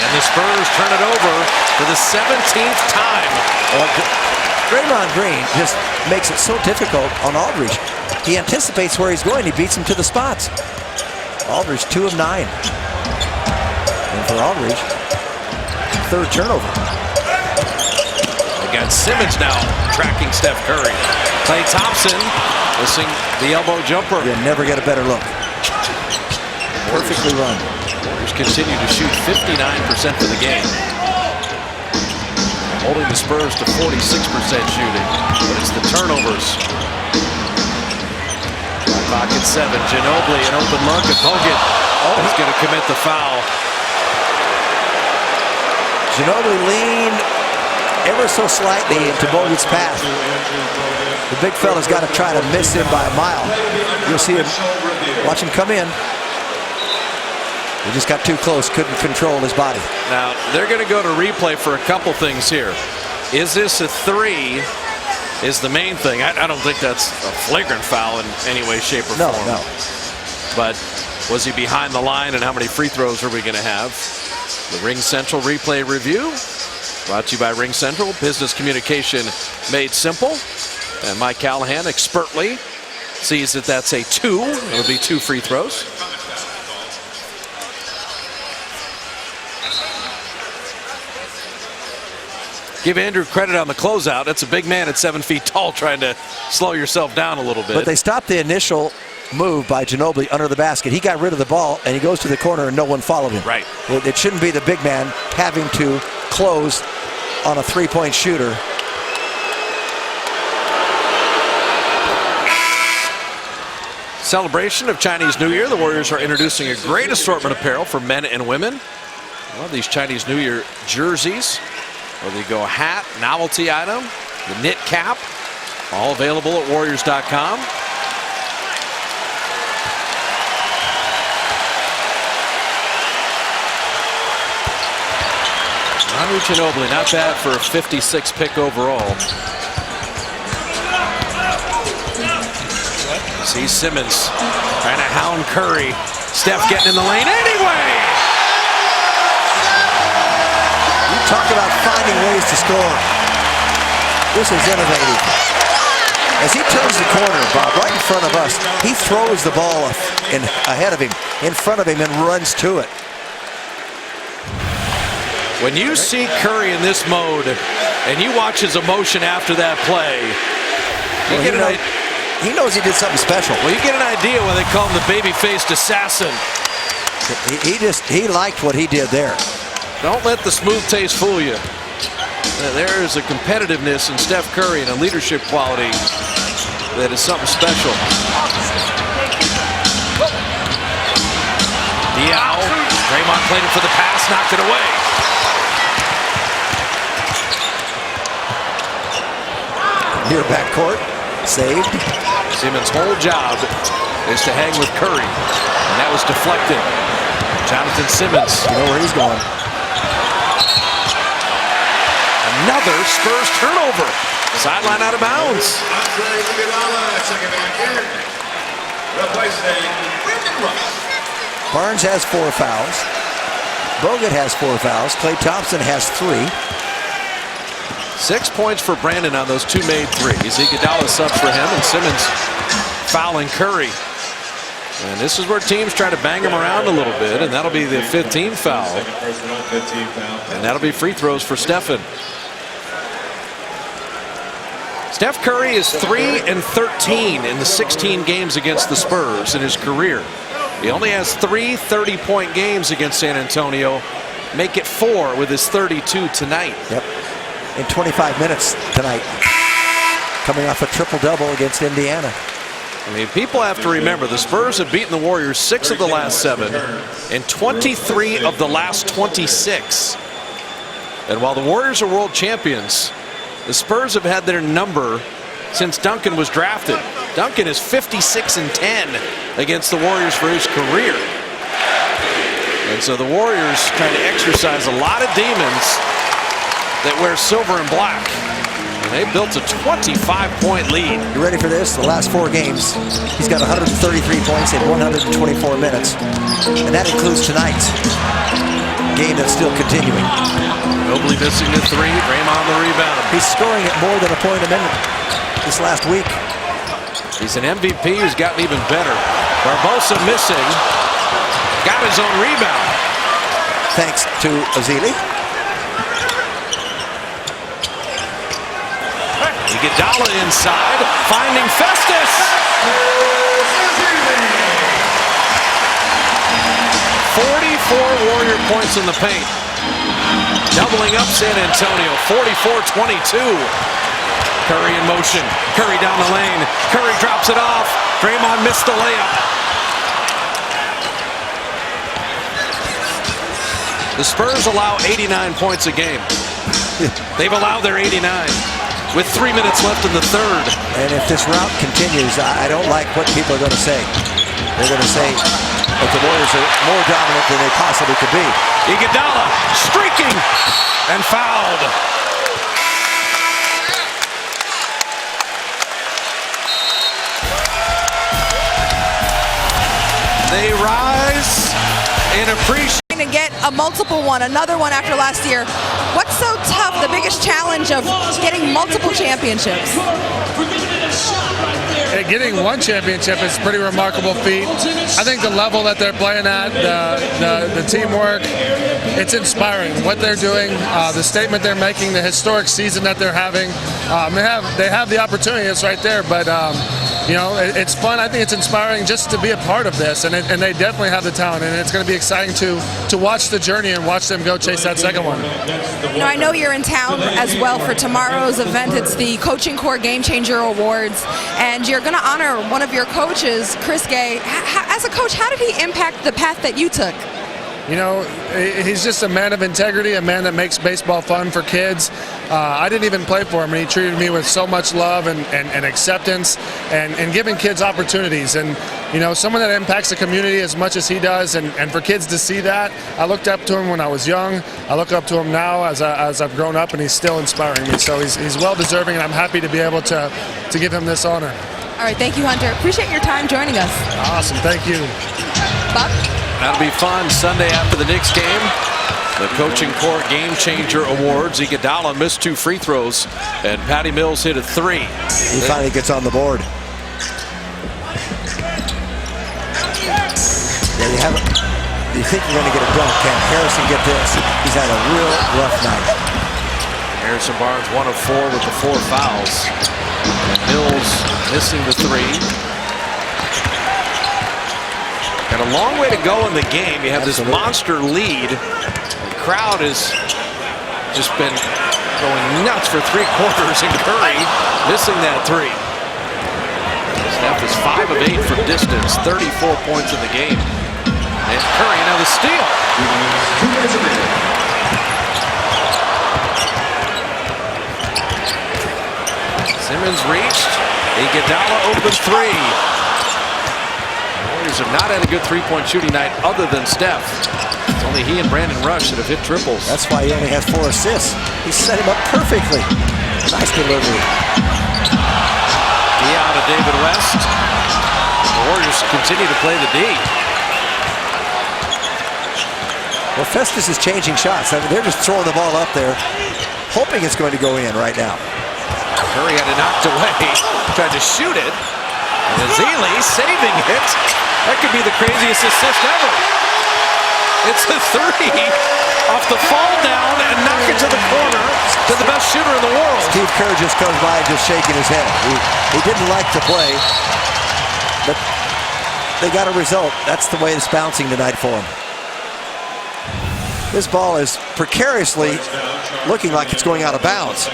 And the Spurs turn it over for the 17th time. Draymond Green just makes it so difficult on Aldridge. He anticipates where he's going. He beats him to the spots. Aldridge 2 of 9. And for Aldridge, 3rd turnover. They got Simmons now tracking Steph Curry. Klay Thompson missing the elbow jumper. You never get a better look. Perfectly run. Warriors continue to shoot 59% for the game. Holding the Spurs to 46% shooting. But it's the turnovers. Clock at 7. Ginobili, an open look at Bogut. He's going to commit the foul. Ginobili leaned ever so slightly into Bogut's path. The big fella's got to try to miss him by a mile. You'll see him. Watch him come in. He just got too close, couldn't control his body. Now, they're going to go to replay for a couple things here. Is this a 3? Is the main thing. I don't think that's a flagrant foul in any way, shape, or form. No. But was he behind the line, and how many free throws are we going to have? The Ring Central replay review brought to you by Ring Central. Business communication made simple. And Mike Callahan expertly sees that that's a 2. It'll be 2 free throws. Give Andrew credit on the closeout. That's a big man at 7 feet tall trying to slow yourself down a little bit. But they stopped the initial move by Ginobili under the basket. He got rid of the ball, and he goes to the corner, and no one followed him. Right. It shouldn't be the big man having to close on a 3-point shooter. Celebration of Chinese New Year. The Warriors are introducing a great assortment of apparel for men and women. I love these Chinese New Year jerseys. Whether you go hat, novelty item, the knit cap, all available at Warriors.com. Manu Ginobili, not bad for a 56 pick overall. See Simmons trying to hound Curry. Steph getting in the lane anyway. Talk about finding ways to score. This is innovative. As he turns the corner, Bob, right in front of us, he throws the ball ahead of him, in front of him, and runs to it. When you see Curry in this mode, and you watch his emotion after that play, he knows he did something special. Well, you get an idea why they call him the baby-faced assassin. He liked what he did there. Don't let the smooth taste fool you. There is a competitiveness in Steph Curry and a leadership quality that is something special. Diao. Draymond played it for the pass, knocked it away. Near backcourt, saved. Simmons' whole job is to hang with Curry, and that was deflected. Jonathan Simmons. You know where he's going. Another Spurs turnover. Sideline out of bounds. Barnes has 4 fouls. Bogut has 4 fouls. Klay Thompson has 3. 6 points for Brandon on those 2 made threes. Iguodala subs for him, and Simmons fouling Curry. And this is where teams try to bang him around a little bit, and that'll be the 15th foul. And that'll be free throws for Stephen. Steph Curry is 3-13 in the 16 games against the Spurs in his career. He only has 3 30-point games against San Antonio. Make it 4 with his 32 tonight. Yep. In 25 minutes tonight. Coming off a triple-double against Indiana. I mean, people have to remember the Spurs have beaten the Warriors 6 of the last 7 and 23 of the last 26. And while the Warriors are world champions, the Spurs have had their number since Duncan was drafted. Duncan is 56-10 against the Warriors for his career. And so the Warriors trying to exercise a lot of demons that wear silver and black. And they built a 25-point lead. You ready for this? The last 4 games, he's got 133 points in 124 minutes. And that includes tonight's game that's still continuing. Mobley missing the 3, Draymond the rebound. He's scoring at more than a point a minute this last week. He's an MVP who's gotten even better. Barbosa missing. Got his own rebound. Thanks to Ezeli. Iguodala inside, finding Festus. 44 Warrior points in the paint. Doubling up San Antonio, 44-22. Curry in motion. Curry down the lane. Curry drops it off. Draymond missed the layup. The Spurs allow 89 points a game. They've allowed their 89 with 3 minutes left in the third. And if this route continues, I don't like what people are going to say. They're going to say that the Warriors are more dominant than they possibly could be. Iguodala streaking and fouled. They rise and appreciate. To get a multiple one, another one after last year. What's so tough, the biggest challenge of getting multiple championships? Hey, getting one championship is a pretty remarkable feat. I think the level that they're playing at, the teamwork, it's inspiring. What they're doing, the statement they're making, the historic season that they're having. They have the opportunity, it's right there, but you know, it's fun. I think it's inspiring just to be a part of this, and they definitely have the talent, and it's going to be exciting to watch the journey and watch them go chase that second one. You know, I know you're in town as well for tomorrow's event. It's the Coaching Corps Game Changer Awards, and you're going to honor one of your coaches, Chris Gay. As a coach, how did he impact the path that you took? You know, he's just a man of integrity, a man that makes baseball fun for kids. I didn't even play for him, and he treated me with so much love and acceptance and giving kids opportunities. And, you know, someone that impacts the community as much as he does, and for kids to see that, I looked up to him when I was young. I look up to him now as I've grown up, and he's still inspiring me. So he's well-deserving, and I'm happy to be able to give him this honor. All right, thank you, Hunter. Appreciate your time joining us. Awesome, thank you. Buck? That'll be fun Sunday after the Knicks game. The Coaching Corps Game Changer Awards. Iguodala missed 2 free throws, and Patty Mills hit a 3. He finally gets on the board. There you have it. You think you're going to get a dunk? Can Harrison get this? He's had a real rough night. Harrison Barnes 1 of 4 with the 4 fouls. And Mills missing the 3. Got a long way to go in the game. You have this monster lead. The crowd has just been going nuts for 3 quarters, and Curry missing that 3. Steph is 5 of 8 from distance, 34 points in the game. And Curry now the steal. Simmons reached. Iguodala open 3. Have not had a good 3-point shooting night other than Steph. It's only he and Brandon Rush that have hit triples. That's why he only has 4 assists. He set him up perfectly. Nice delivery. Out of David West. The Warriors continue to play the D. Well, Festus is changing shots. I mean, they're just throwing the ball up there, hoping it's going to go in right now. Curry had it knocked away. Tried to shoot it. And Ezeli saving it. That could be the craziest assist ever. It's a three off the fall down and knock it to the corner to the best shooter in the world. Steve Kerr just comes by just shaking his head. He didn't like to play, but they got a result. That's the way it's bouncing tonight for him. This ball is precariously looking like it's going out of bounds.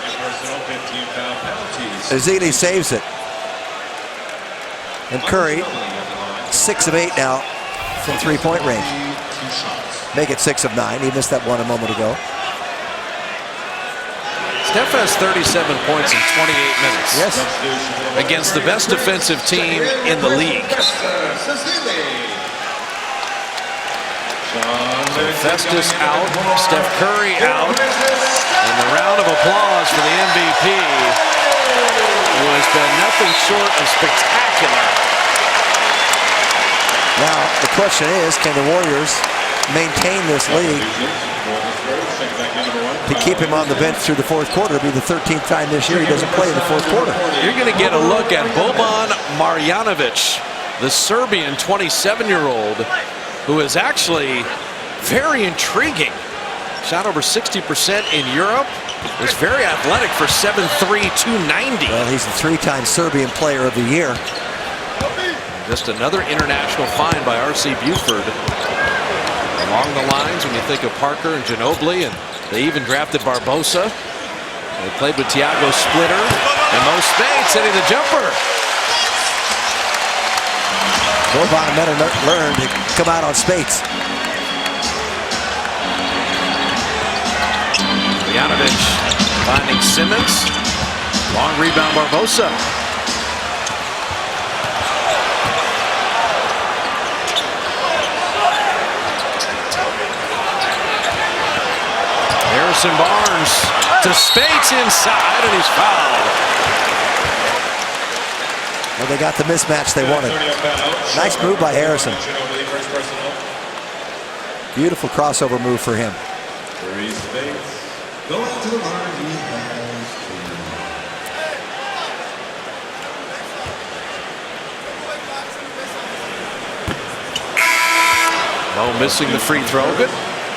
Ezeli saves it. And Curry, 6 of 8 now from three-point range. Make it 6 of 9. He missed that one a moment ago. Steph has 37 points in 28 minutes. Yes. Against the best defensive team in the league. So Festus out, Steph Curry out, and the round of applause for the MVP, who has been nothing short of spectacular. Now, the question is, can the Warriors maintain this lead to keep him on the bench through the fourth quarter? It'll be the 13th time this year he doesn't play in the fourth quarter. You're going to get a look at Boban Marjanovic, the Serbian 27-year-old, who is actually very intriguing. Shot over 60% in Europe. Is very athletic for 7'3", 290. Well, he's a 3-time Serbian Player of the Year. Just another international find by R.C. Buford. Along the lines, when you think of Parker and Ginobili, and they even drafted Barbosa. They played with Thiago Splitter and Mo Spades hitting the jumper. Boban learned to come out on Spates. Marjanovic finding Simmons. Long rebound, Barbosa. Harrison Barnes to Spates inside, and he's fouled. Well, they got the mismatch they wanted. Nice move by Harrison. Beautiful crossover move for him. Mo missing the free throw. Good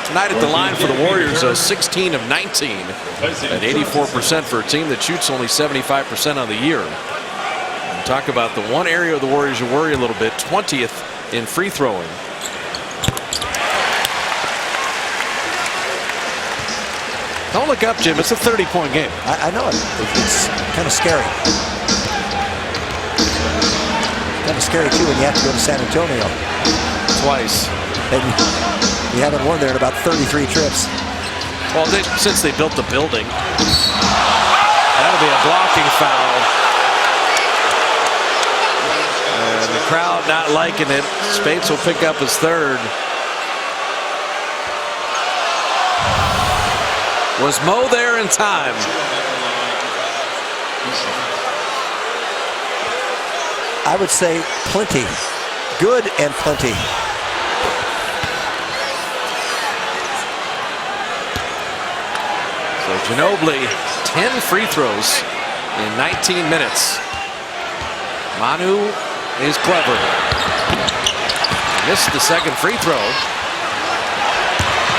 tonight at the line for the Warriors, 16 of 19 at 84% for a team that shoots only 75% on the year. And talk about the one area of the Warriors you worry a little bit, 20th in free throwing. Don't look up, Jim. It's a 30-point game. I know it. It's kind of scary. Kind of scary, too, when you have to go to San Antonio. Twice. And you haven't won there in about 33 trips. Well, since they built the building. That'll be a blocking foul. And the crowd not liking it. Spates will pick up his third. Was Mo there in time? I would say plenty. Good and plenty. So Ginobili, 10 free throws in 19 minutes. Manu is clever. Missed the second free throw.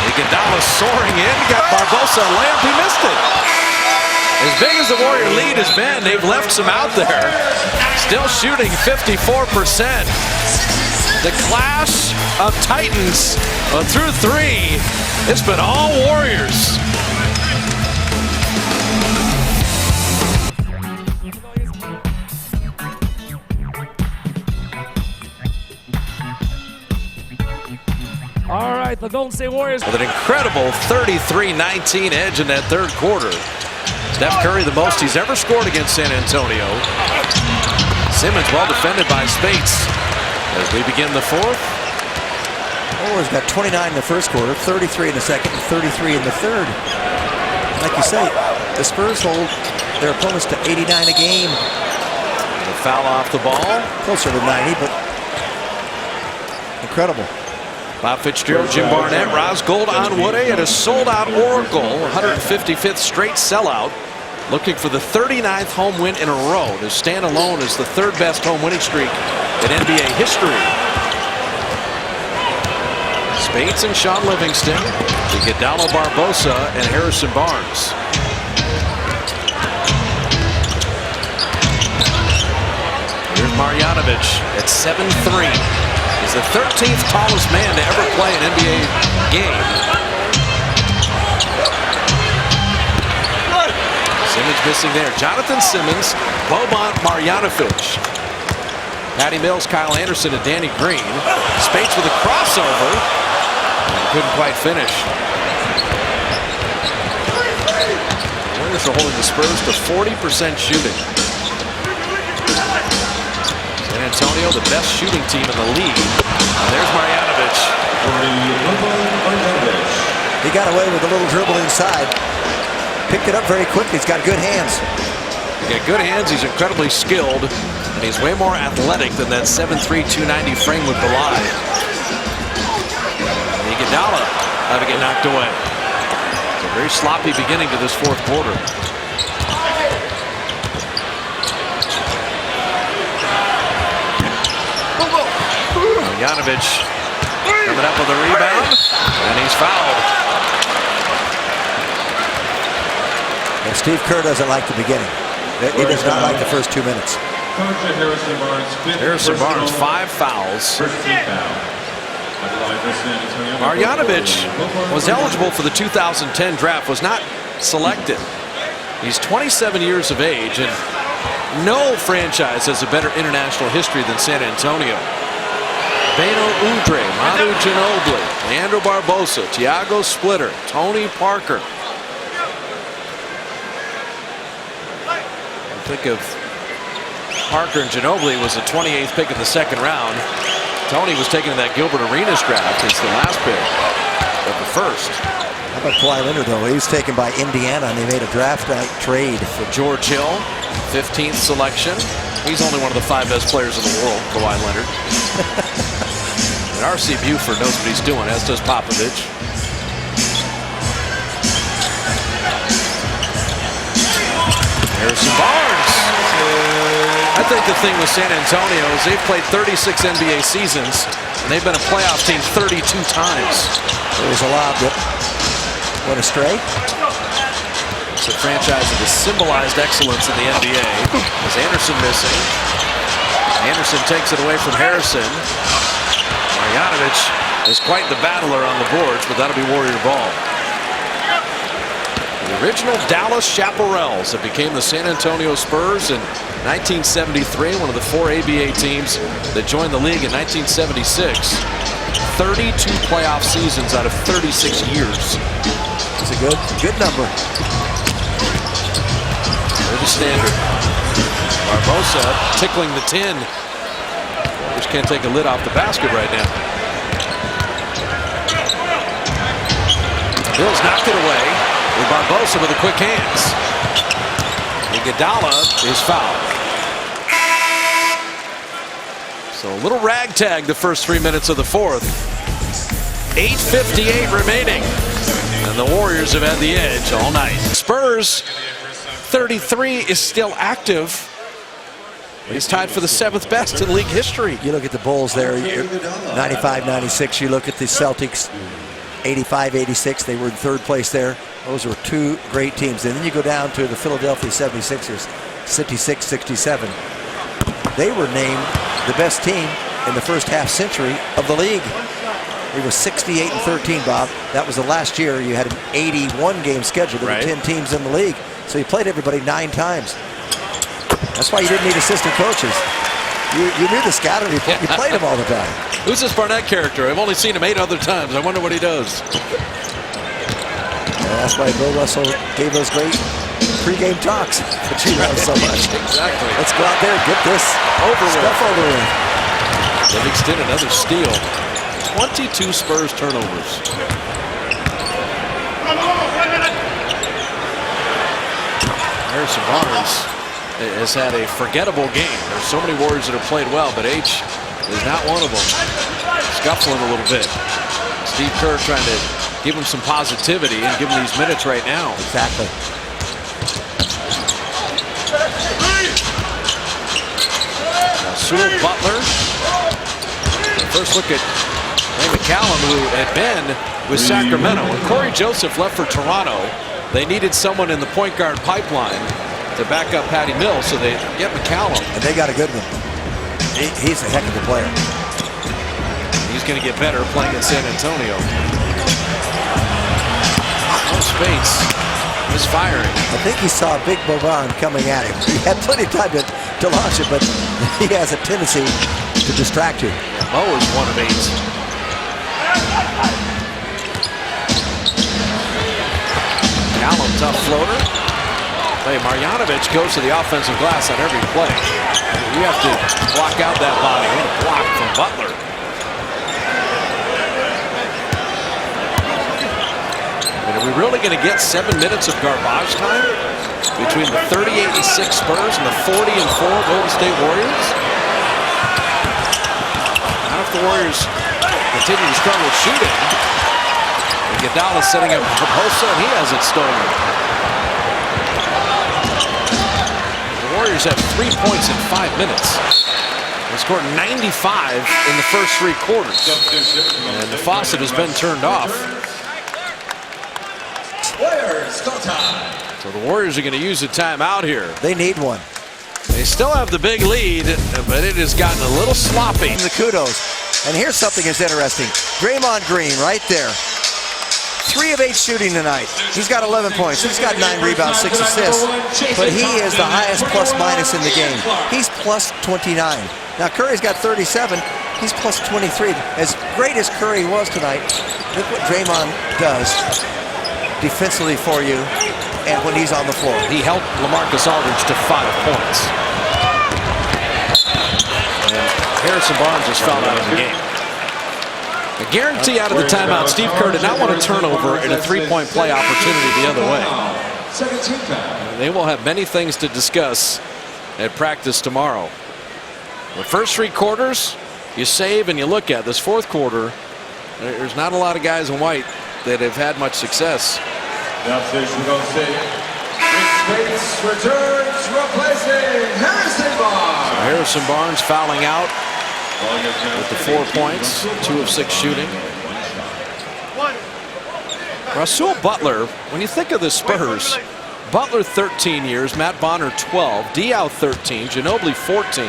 Iguodala soaring in, got Barbosa a layup, he missed it. As big as the Warrior lead has been, they've left some out there. Still shooting 54%. The clash of Titans through three. It's been all Warriors. All right, the Golden State Warriors with an incredible 33-19 edge in that third quarter. Steph Curry the most he's ever scored against San Antonio. Simmons well defended by Spates. As we begin the fourth. Warriors got 29 in the first quarter, 33 in the second, and 33 in the third. Like you say, the Spurs hold their opponents to 89 a game. The foul off the ball. Closer to 90, but incredible. Bob Fitzgerald, Jim Barnett, Roz Gold on Woody at a sold-out Oracle, 155th straight sellout, looking for the 39th home win in a row to stand alone as the third best home winning streak in NBA history. Bates and Sean Livingston, Iguodala, Barbosa, and Harrison Barnes. Here's Marjanovic at 7'3". He's the 13th tallest man to ever play an NBA game. Simmons missing there. Jonathan Simmons, Boban Marjanovic. Patty Mills, Kyle Anderson, and Danny Green. Spates with a crossover. And couldn't quite finish. The Warriors are holding the Spurs to 40% shooting. San Antonio, the best shooting team in the league. And there's Marjanovic. He got away with a little dribble inside. Picked it up very quickly. He's got good hands. He's got good hands. He's incredibly skilled. And he's way more athletic than that 7'3", 290 frame would belie. And Iguodala having it knocked away. It's a very sloppy beginning to this fourth quarter. Marjanovic coming up with a rebound, and he's fouled. And Steve Kerr doesn't like the beginning. He does not like the first 2 minutes. Harrison Barnes, 5 fouls. Marjanovic was eligible for the 2010 draft, was not selected. He's 27 years of age, and no franchise has a better international history than San Antonio. Beno Udre, Manu Ginobili, Leandro Barbosa, Tiago Splitter, Tony Parker. Think of Parker and Ginobili was the 28th pick in the second round. Tony was taken in that Gilbert Arenas draft as the last pick of the first. How about Kawhi Leonard, though? He was taken by Indiana, and they made a draft night trade. For George Hill, 15th selection. He's only one of the 5 best players in the world, Kawhi Leonard. And R.C. Buford knows what he's doing, as does Popovich. Harrison Barnes. I think the thing with San Antonio is they've played 36 NBA seasons, and they've been a playoff team 32 times. There's a lob that went astray. It's a franchise that has symbolized excellence in the NBA. Is Anderson missing? Anderson takes it away from Harrison. Marjanovic is quite the battler on the boards, but that'll be Warrior ball. The original Dallas Chaparrals that became the San Antonio Spurs in 1973, one of the 4 ABA teams that joined the league in 1976. 32 playoff seasons out of 36 years. It's a good number. There's the standard. Barbosa tickling the tin. Just can't take a lid off the basket right now. Bills knocked it away with Barbosa with the quick hands. Iguodala is fouled. So a little ragtag the first 3 minutes of the fourth. 8:58 remaining. And the Warriors have had the edge all night. Spurs 33 is still active. He's tied for the 7th best in league history. You look at the Bulls there, 95-96. You look at the Celtics, 85-86. They were in 3rd place there. Those were 2 great teams. And then you go down to the Philadelphia 76ers, 66-67. They were named the best team in the first half century of the league. It was 68-13, Bob. That was the last year you had an 81-game schedule. There were 10 teams in the league. So you played everybody 9 times. That's why you didn't need assistant coaches. You knew the scouting report. You played them all the time. Who's this Barnett character? I've only seen him 8 other times. I wonder what he does. Yeah, that's why Bill Russell gave those great pregame talks that you love so much. Exactly. Let's go out there and get this stuff over with. Livingston, another steal. 22 Spurs turnovers. Harrison Barnes has had a forgettable game. There's so many Warriors that have played well, but H is not one of them. Scuffling a little bit. Steve Kerr trying to give him some positivity and give him these minutes right now. Exactly. Now Sewell Butler. First look at Ray McCallum, who had been with Sacramento. When Corey Joseph left for Toronto, they needed someone in the point guard pipeline to back up Patty Mills, so they get McCallum. And they got a good one. He's a heck of a player. He's going to get better playing in San Antonio. No space. Misfiring. I think he saw Big Boban coming at him. He had plenty of time to launch it, but he has a tendency to distract you. Mo is 1 of 8. Callum, tough floater. Hey, Marjanovic goes to the offensive glass on every play. You have to block out that body. What a block from Butler. And are we really going to get 7 minutes of garbage time between the 38-6 Spurs and the 40-4 Golden State Warriors? Not if the Warriors continue to struggle shooting. And Iguodala setting up Raposa, and he has it stolen. The Warriors have 3 points in 5 minutes. They scored 95 in the first 3 quarters. And the faucet has been turned off. So the Warriors are going to use a timeout here. They need one. They still have the big lead, but it has gotten a little sloppy. The kudos. And here's something that's interesting. Draymond Green right there. 3 of 8 shooting tonight. He's got 11 points. He's got 9 rebounds, 6 assists. But he is the highest plus minus in the game. He's plus 29. Now Curry's got 37. He's plus 23. As great as Curry was tonight, look what Draymond does defensively for you and when he's on the floor. He helped LaMarcus Aldridge to 5 points. And Harrison Barnes is fouled out of the game. A guarantee out of the timeout. Steve Kerr did not want a turnover in a 3-point play opportunity the other way. They will have many things to discuss at practice tomorrow. The first 3 quarters, you save and you look at. This 4th quarter, there's not a lot of guys in white that have had much success. Now station Golden State. Space returns, replacing Harrison Barnes. So Harrison Barnes fouling out with the 4 points, 2 of 6 shooting. Rasul Butler, when you think of the Spurs, Butler 13 years, Matt Bonner 12, Diaw 13, Ginobili 14,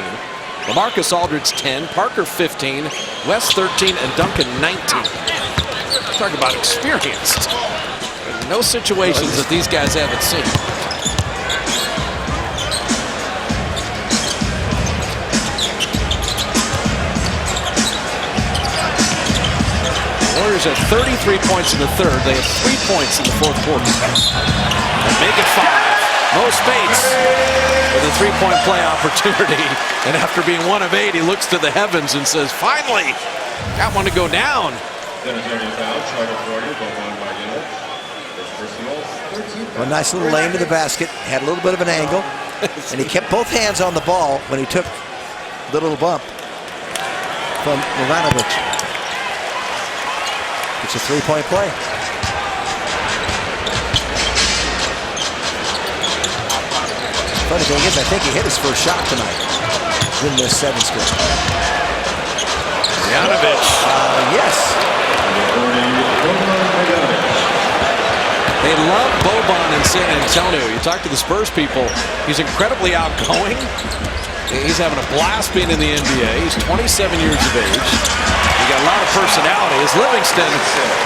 LaMarcus Aldridge 10, Parker 15, West 13, and Duncan 19. Talk about experienced. No situations that these guys haven't seen. Warriors have 33 points in the 3rd. They have 3 points in the 4th quarter. And make it 5. Mo Spates with a 3-point play opportunity. And after being 1 of 8, he looks to the heavens and says, finally, got one to go down. A nice little lane to the basket. Had a little bit of an angle. And he kept both hands on the ball when he took the little bump from Ivanovic. It's a 3-point play. Funny thing is, I think he hit his first shot tonight in this 7th straight. Janovic. Yes. They love Boban in San Antonio. You talk to the Spurs people, he's incredibly outgoing. He's having a blast being in the NBA. He's 27 years of age. He got a lot of personality. As Livingston,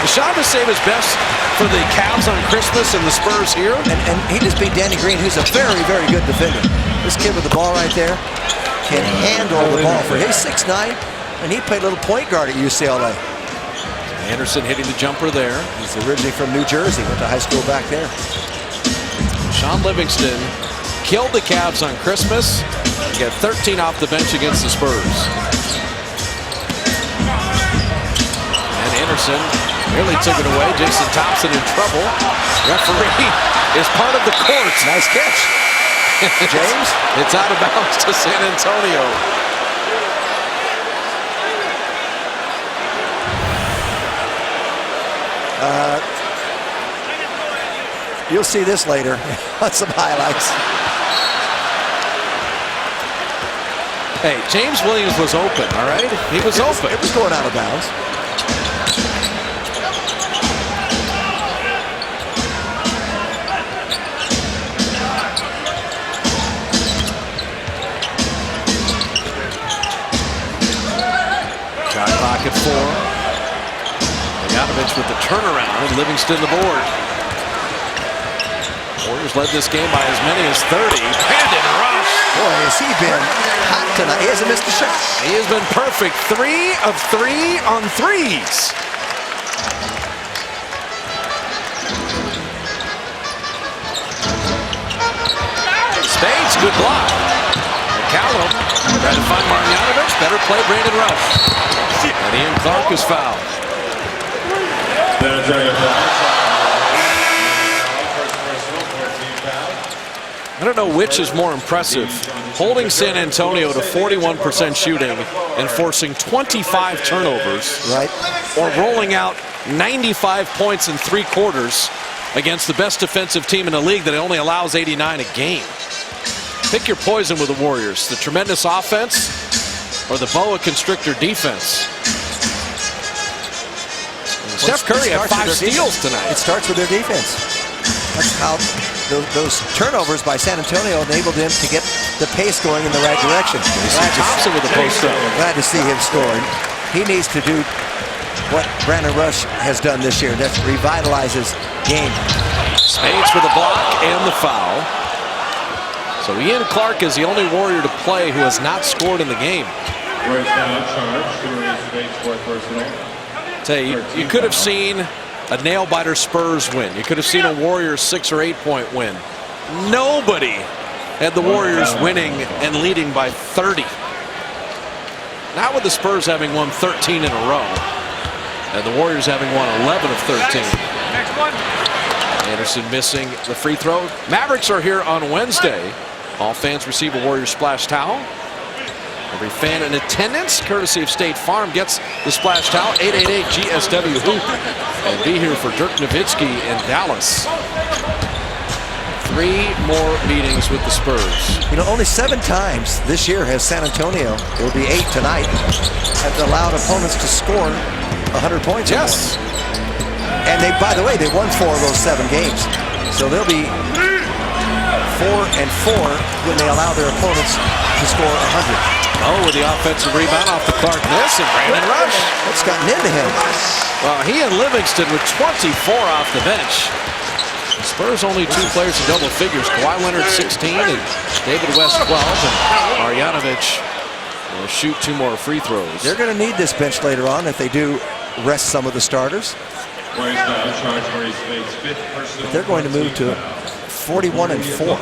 Deshaun to save his best for the Cavs on Christmas and the Spurs here. And he just beat Danny Green, who's a very, very good defender. This kid with the ball right there can handle the ball. For his 6'9", and he played a little point guard at UCLA. Anderson hitting the jumper there. He's originally from New Jersey, went to high school back there. Sean Livingston killed the Cavs on Christmas. He got 13 off the bench against the Spurs. And Anderson nearly took it away. Jason Thompson in trouble. Referee is part of the court. Nice catch. James? It's out of bounds to San Antonio. You'll see this later on some highlights. Hey, James Williams was open, all right? He was open. It was going out of bounds. at 4. Bogdanovich with the turnaround and Livingston the board. Warriors led this game by as many as 30. Brandon Rush. Boy, has he been hot tonight. He hasn't missed a shot. He has been perfect. 3 of 3 on threes. Spades, good block. McCallum trying to find Marjanovic. Better play, Brandon Rush. And Ian Clark is fouled. I don't know which is more impressive, holding San Antonio to 41% shooting and forcing 25 turnovers, right, or rolling out 95 points in 3 quarters against the best defensive team in the league that only allows 89 a game. Pick your poison with the Warriors, the tremendous offense or the boa constrictor defense. Steph Curry had 5 steals tonight. It starts with their defense. That's how those turnovers by San Antonio enabled him to get the pace going in the right direction. Thompson with the post up. Glad to see him scoring. He needs to do what Brandon Rush has done this year. That's revitalize his game. Spades for the block and the foul. So Ian Clark is the only Warrior to play who has not scored in the game. Tell you, you could have seen a nail-biter Spurs win. You could have seen a Warriors 6 or 8 point win. Nobody had the Warriors winning and leading by 30. Not with the Spurs having won 13 in a row, and the Warriors having won 11 of 13. Next one. Anderson missing the free throw. Mavericks are here on Wednesday. All fans receive a Warriors splash towel. Every fan in attendance, courtesy of State Farm, gets the splash towel. 888 GSW Hoop. And be here for Dirk Nowitzki in Dallas. 3 more meetings with the Spurs. You know, only 7 times this year has San Antonio, it will be 8 tonight, have allowed opponents to score 100 points. Yes. And they, by the way, they won 4 of those 7 games. So they'll be 4-4 when they allow their opponents to score 100. Oh, with the offensive rebound off the Clark miss, and Brandon Rush. What's gotten into him? Well, he and Livingston with 24 off the bench. The Spurs only 2 players in double figures. Kawhi Leonard 16 and David West 12. And Marjanovic will shoot 2 more free throws. They're going to need this bench later on if they do rest some of the starters. But they're going to move to 41-4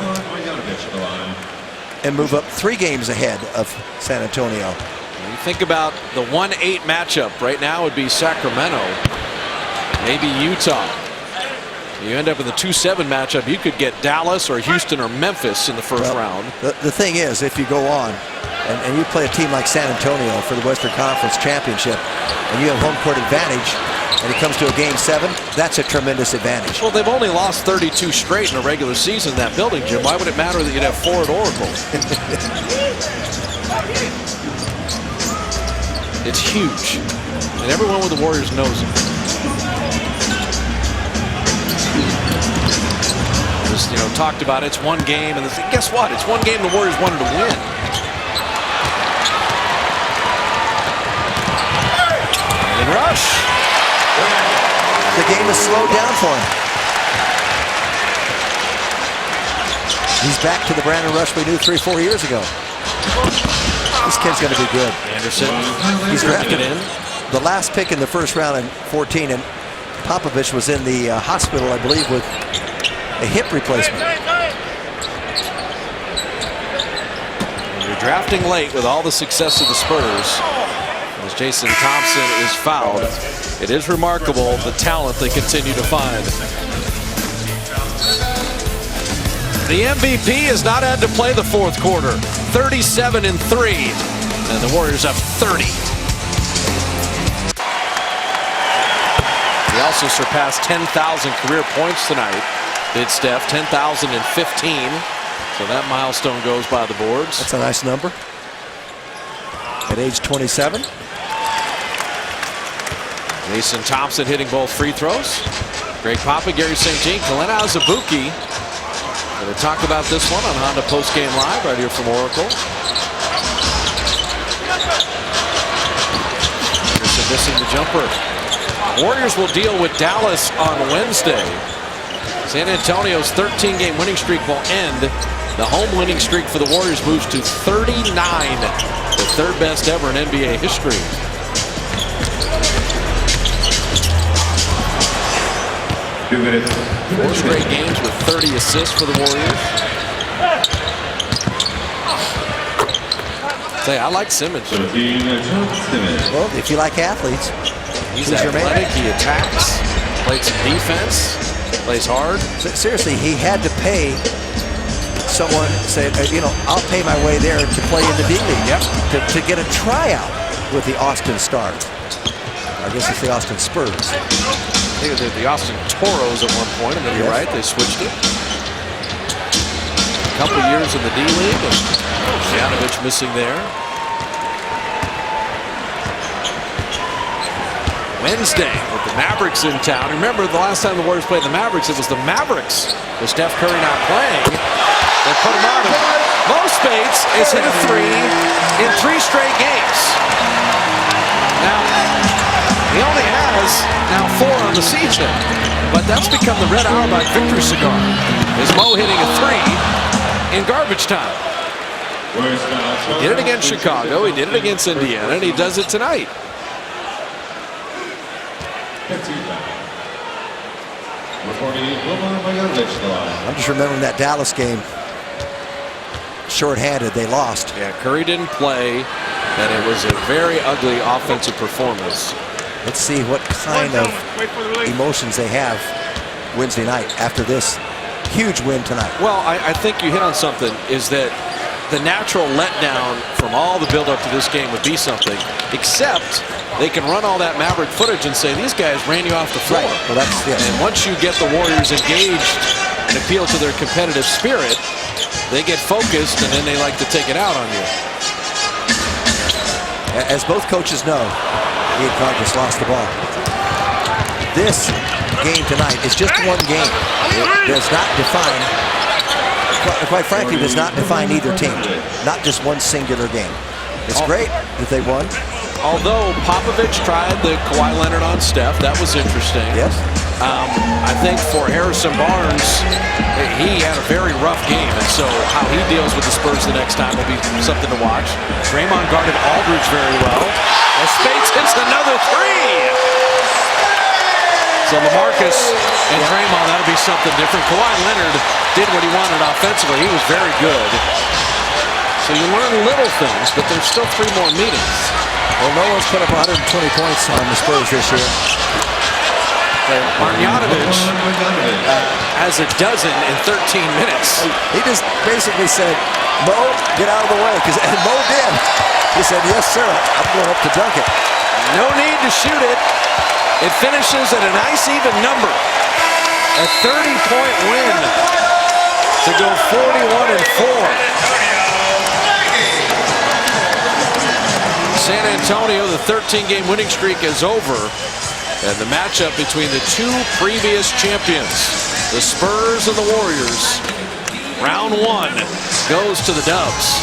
and move up 3 games ahead of San Antonio. When you think about the 1-8 matchup right now, would be Sacramento, maybe Utah. You end up in the 2-7 matchup, you could get Dallas or Houston or Memphis in the first round. The thing is, if you go on and you play a team like San Antonio for the Western Conference Championship and you have home court advantage and it comes to a game 7, that's a tremendous advantage. Well, they've only lost 32 straight in a regular season in that building, Jim. Why would it matter that you'd have 4 at Oracle? It's huge, and everyone with the Warriors knows it. Just, you know, talked about it's 1 game, and guess what? It's 1 game the Warriors wanted to win. And Rush. The game is slowed down for him. He's back to the Brandon Rush we knew 3-4 years ago. This kid's going to be good. Anderson, he's drafted in. The last pick in the first round in 14, and Popovich was in the hospital, I believe, with a hip replacement. You're drafting late with all the success of the Spurs. As Jason Thompson is fouled, it is remarkable the talent they continue to find. The MVP has not had to play the 4th quarter. 37-3, and the Warriors have 30. He also surpassed 10,000 career points tonight. Did Steph 10,015? So that milestone goes by the boards. That's a nice number. At age 27. Jason Thompson hitting both free throws. Greg Papa, Gary St. Jean, Kalena Azubuike. Going to talk about this one on Honda Post Game Live right here from Oracle. Anderson missing the jumper. Warriors will deal with Dallas on Wednesday. San Antonio's 13-game winning streak will end. The home winning streak for the Warriors moves to 39, the third best ever in NBA history. Four straight games with 30 assists for the Warriors. Say, I like Simmons. Well, if you like athletes, he's athletic, he attacks, played some defense, plays hard. Seriously, he had to pay someone, say, I'll pay my way there to play in the D-League. Yep. To get a tryout with the Austin Stars. I guess it's the Austin Spurs. I think it was the Austin Toros at one point, and then you're right, they switched it. A couple years in the D-League, and Janovic missing there. Wednesday with the Mavericks in town. Remember, the last time the Warriors played the Mavericks, it was the Mavericks with Steph Curry not playing. They put him on. Mo Spates has hit a three in 3 straight games. Now, he only has now 4 on the season, but that's become the Red Auerbach victory cigar. Is Mo hitting a 3 in garbage time? He did it against Chicago, he did it against Indiana, and he does it tonight. I'm just remembering that Dallas game. Short-handed, they lost. Yeah, Curry didn't play, and it was a very ugly offensive performance. Let's see what kind of emotions they have Wednesday night after this huge win tonight. Well, I think you hit on something, is that the natural letdown from all the build-up to this game would be something, except they can run all that Maverick footage and say, these guys ran you off the floor. Right. Well, that's, yes. And once you get the Warriors engaged and appeal to their competitive spirit, they get focused, and then they like to take it out on you. As both coaches know, Ian Carr just lost the ball. This game tonight is just one game. It does not define, quite frankly, does not define either team. Not just one singular game. It's great that they won. Although Popovich tried the Kawhi Leonard on Steph, that was interesting. Yes. I think for Harrison Barnes, he had a very rough game, and so how he deals with the Spurs the next time will be something to watch. Draymond guarded Aldridge very well. And Spates hits another 3. So LaMarcus and Draymond, that'll be something different. Kawhi Leonard did what he wanted offensively. He was very good. So you learn little things, but there's still 3 more meetings. Well, no one's put up 120 points on the Spurs this year. Marjanovic has a dozen in 13 minutes. He just basically said, Mo, get out of the way. And Mo did. He said, yes, sir, I'm going up to dunk it. No need to shoot it. It finishes at a nice even number. A 30-point win to go 41-4. San Antonio, the 13-game winning streak is over. And the matchup between the 2 previous champions, the Spurs and the Warriors, round 1 goes to the Dubs.